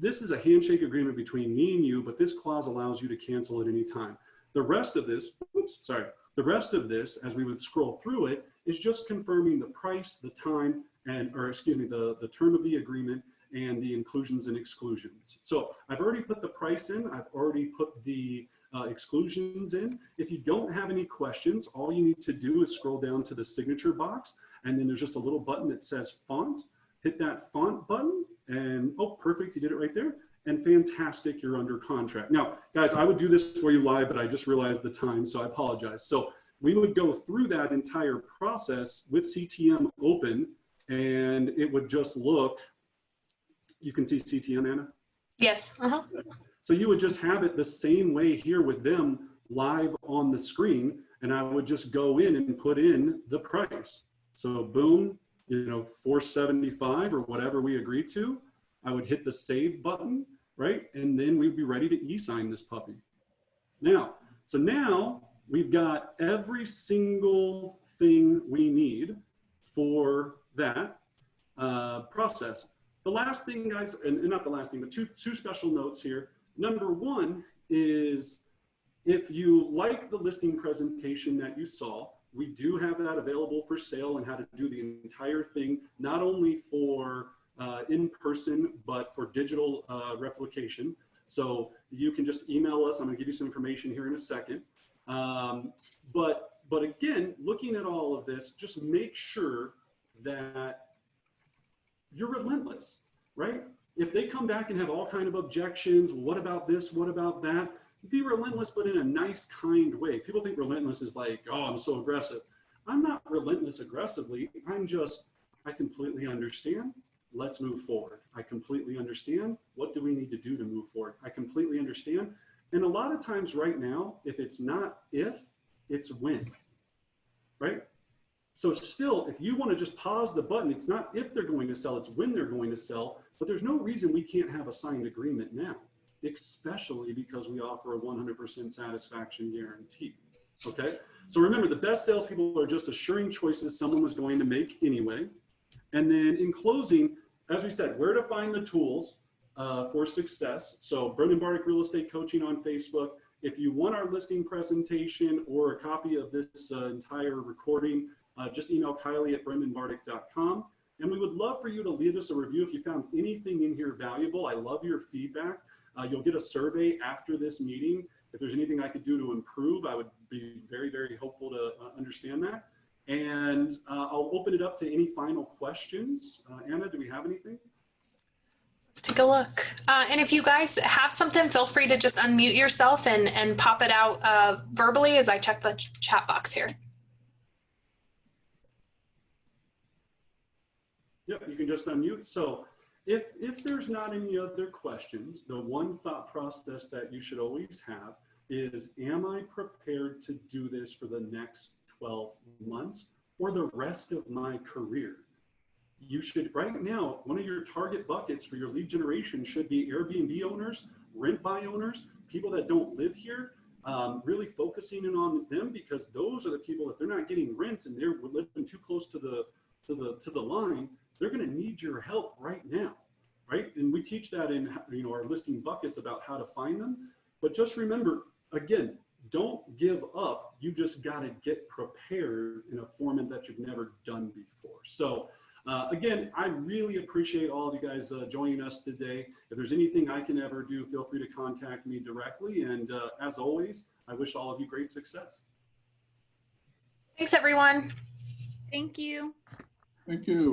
this is a handshake agreement between me and you, but this clause allows you to cancel at any time. The rest of this, the rest of this, as we would scroll through it, is just confirming the price, the time, the term of the agreement, and the inclusions and exclusions. So I've already put the price in, I've already put the exclusions in. If you don't have any questions, all you need to do is scroll down to the signature box, and then there's just a little button that says font. Hit that font button, and oh, perfect, you did it right there. And fantastic, you're under contract. Now, guys, I would do this for you live, but I just realized the time, so I apologize. So we would go through that entire process with CTM open, and it would just look, you can see CTM, Anna? Yes. So you would just have it the same way here with them live on the screen, and I would just go in and put in the price. So boom, you know, $475 or whatever we agreed to. I would hit the save button, right? And then we'd be ready to e-sign this puppy. Now, so now we've got every single thing we need for that process. The last thing, guys, and not the last thing, but two special notes here. Number one is if you like the listing presentation that you saw, we do have that available for sale and how to do the entire thing, not only for in person, but for digital replication. So you can just email us. I'm gonna give you some information here in a second. But again, looking at all of this, just make sure that you're relentless, right? If they come back and have all kind of objections, what about this, what about that? Be relentless, but in a nice, kind way. People think relentless is like, oh, I'm so aggressive. I'm not relentless aggressively. I completely understand. Let's move forward. I completely understand. What do we need to do to move forward? I completely understand. And a lot of times right now, if it's not if, it's when, right? So still, if you want to just pause the button, it's not if they're going to sell, it's when they're going to sell. But there's no reason we can't have a signed agreement now, especially because we offer a 100% satisfaction guarantee, okay? So remember, the best salespeople are just assuring choices someone was going to make anyway. And then in closing, as we said, where to find the tools for success. So Brendan Bardic Real Estate Coaching on Facebook. If you want our listing presentation or a copy of this entire recording, just email Kylie@brendanbardic.com. And we would love for you to leave us a review if you found anything in here valuable. I love your feedback. You'll get a survey after this meeting. If there's anything I could do to improve, I would be very, very hopeful to understand that. And I'll open it up to any final questions. Anna, do we have anything? Let's take a look. And if you guys have something, feel free to just unmute yourself and pop it out verbally as I check the chat box here. Yep, you can just unmute. So if there's not any other questions, the one thought process that you should always have is, am I prepared to do this for the next 12 months or the rest of my career? You should, right now, one of your target buckets for your lead generation should be Airbnb owners, rent buy owners, people that don't live here, really focusing in on them, because those are the people, if they're not getting rent and they're living too close to the line, they're going to need your help right now, right? And we teach that in our listing buckets about how to find them. But just remember, again, don't give up. You just got to get prepared in a format that you've never done before. So again, I really appreciate all of you guys joining us today. If there's anything I can ever do, feel free to contact me directly. And as always, I wish all of you great success. Thanks, everyone. Thank you. Thank you.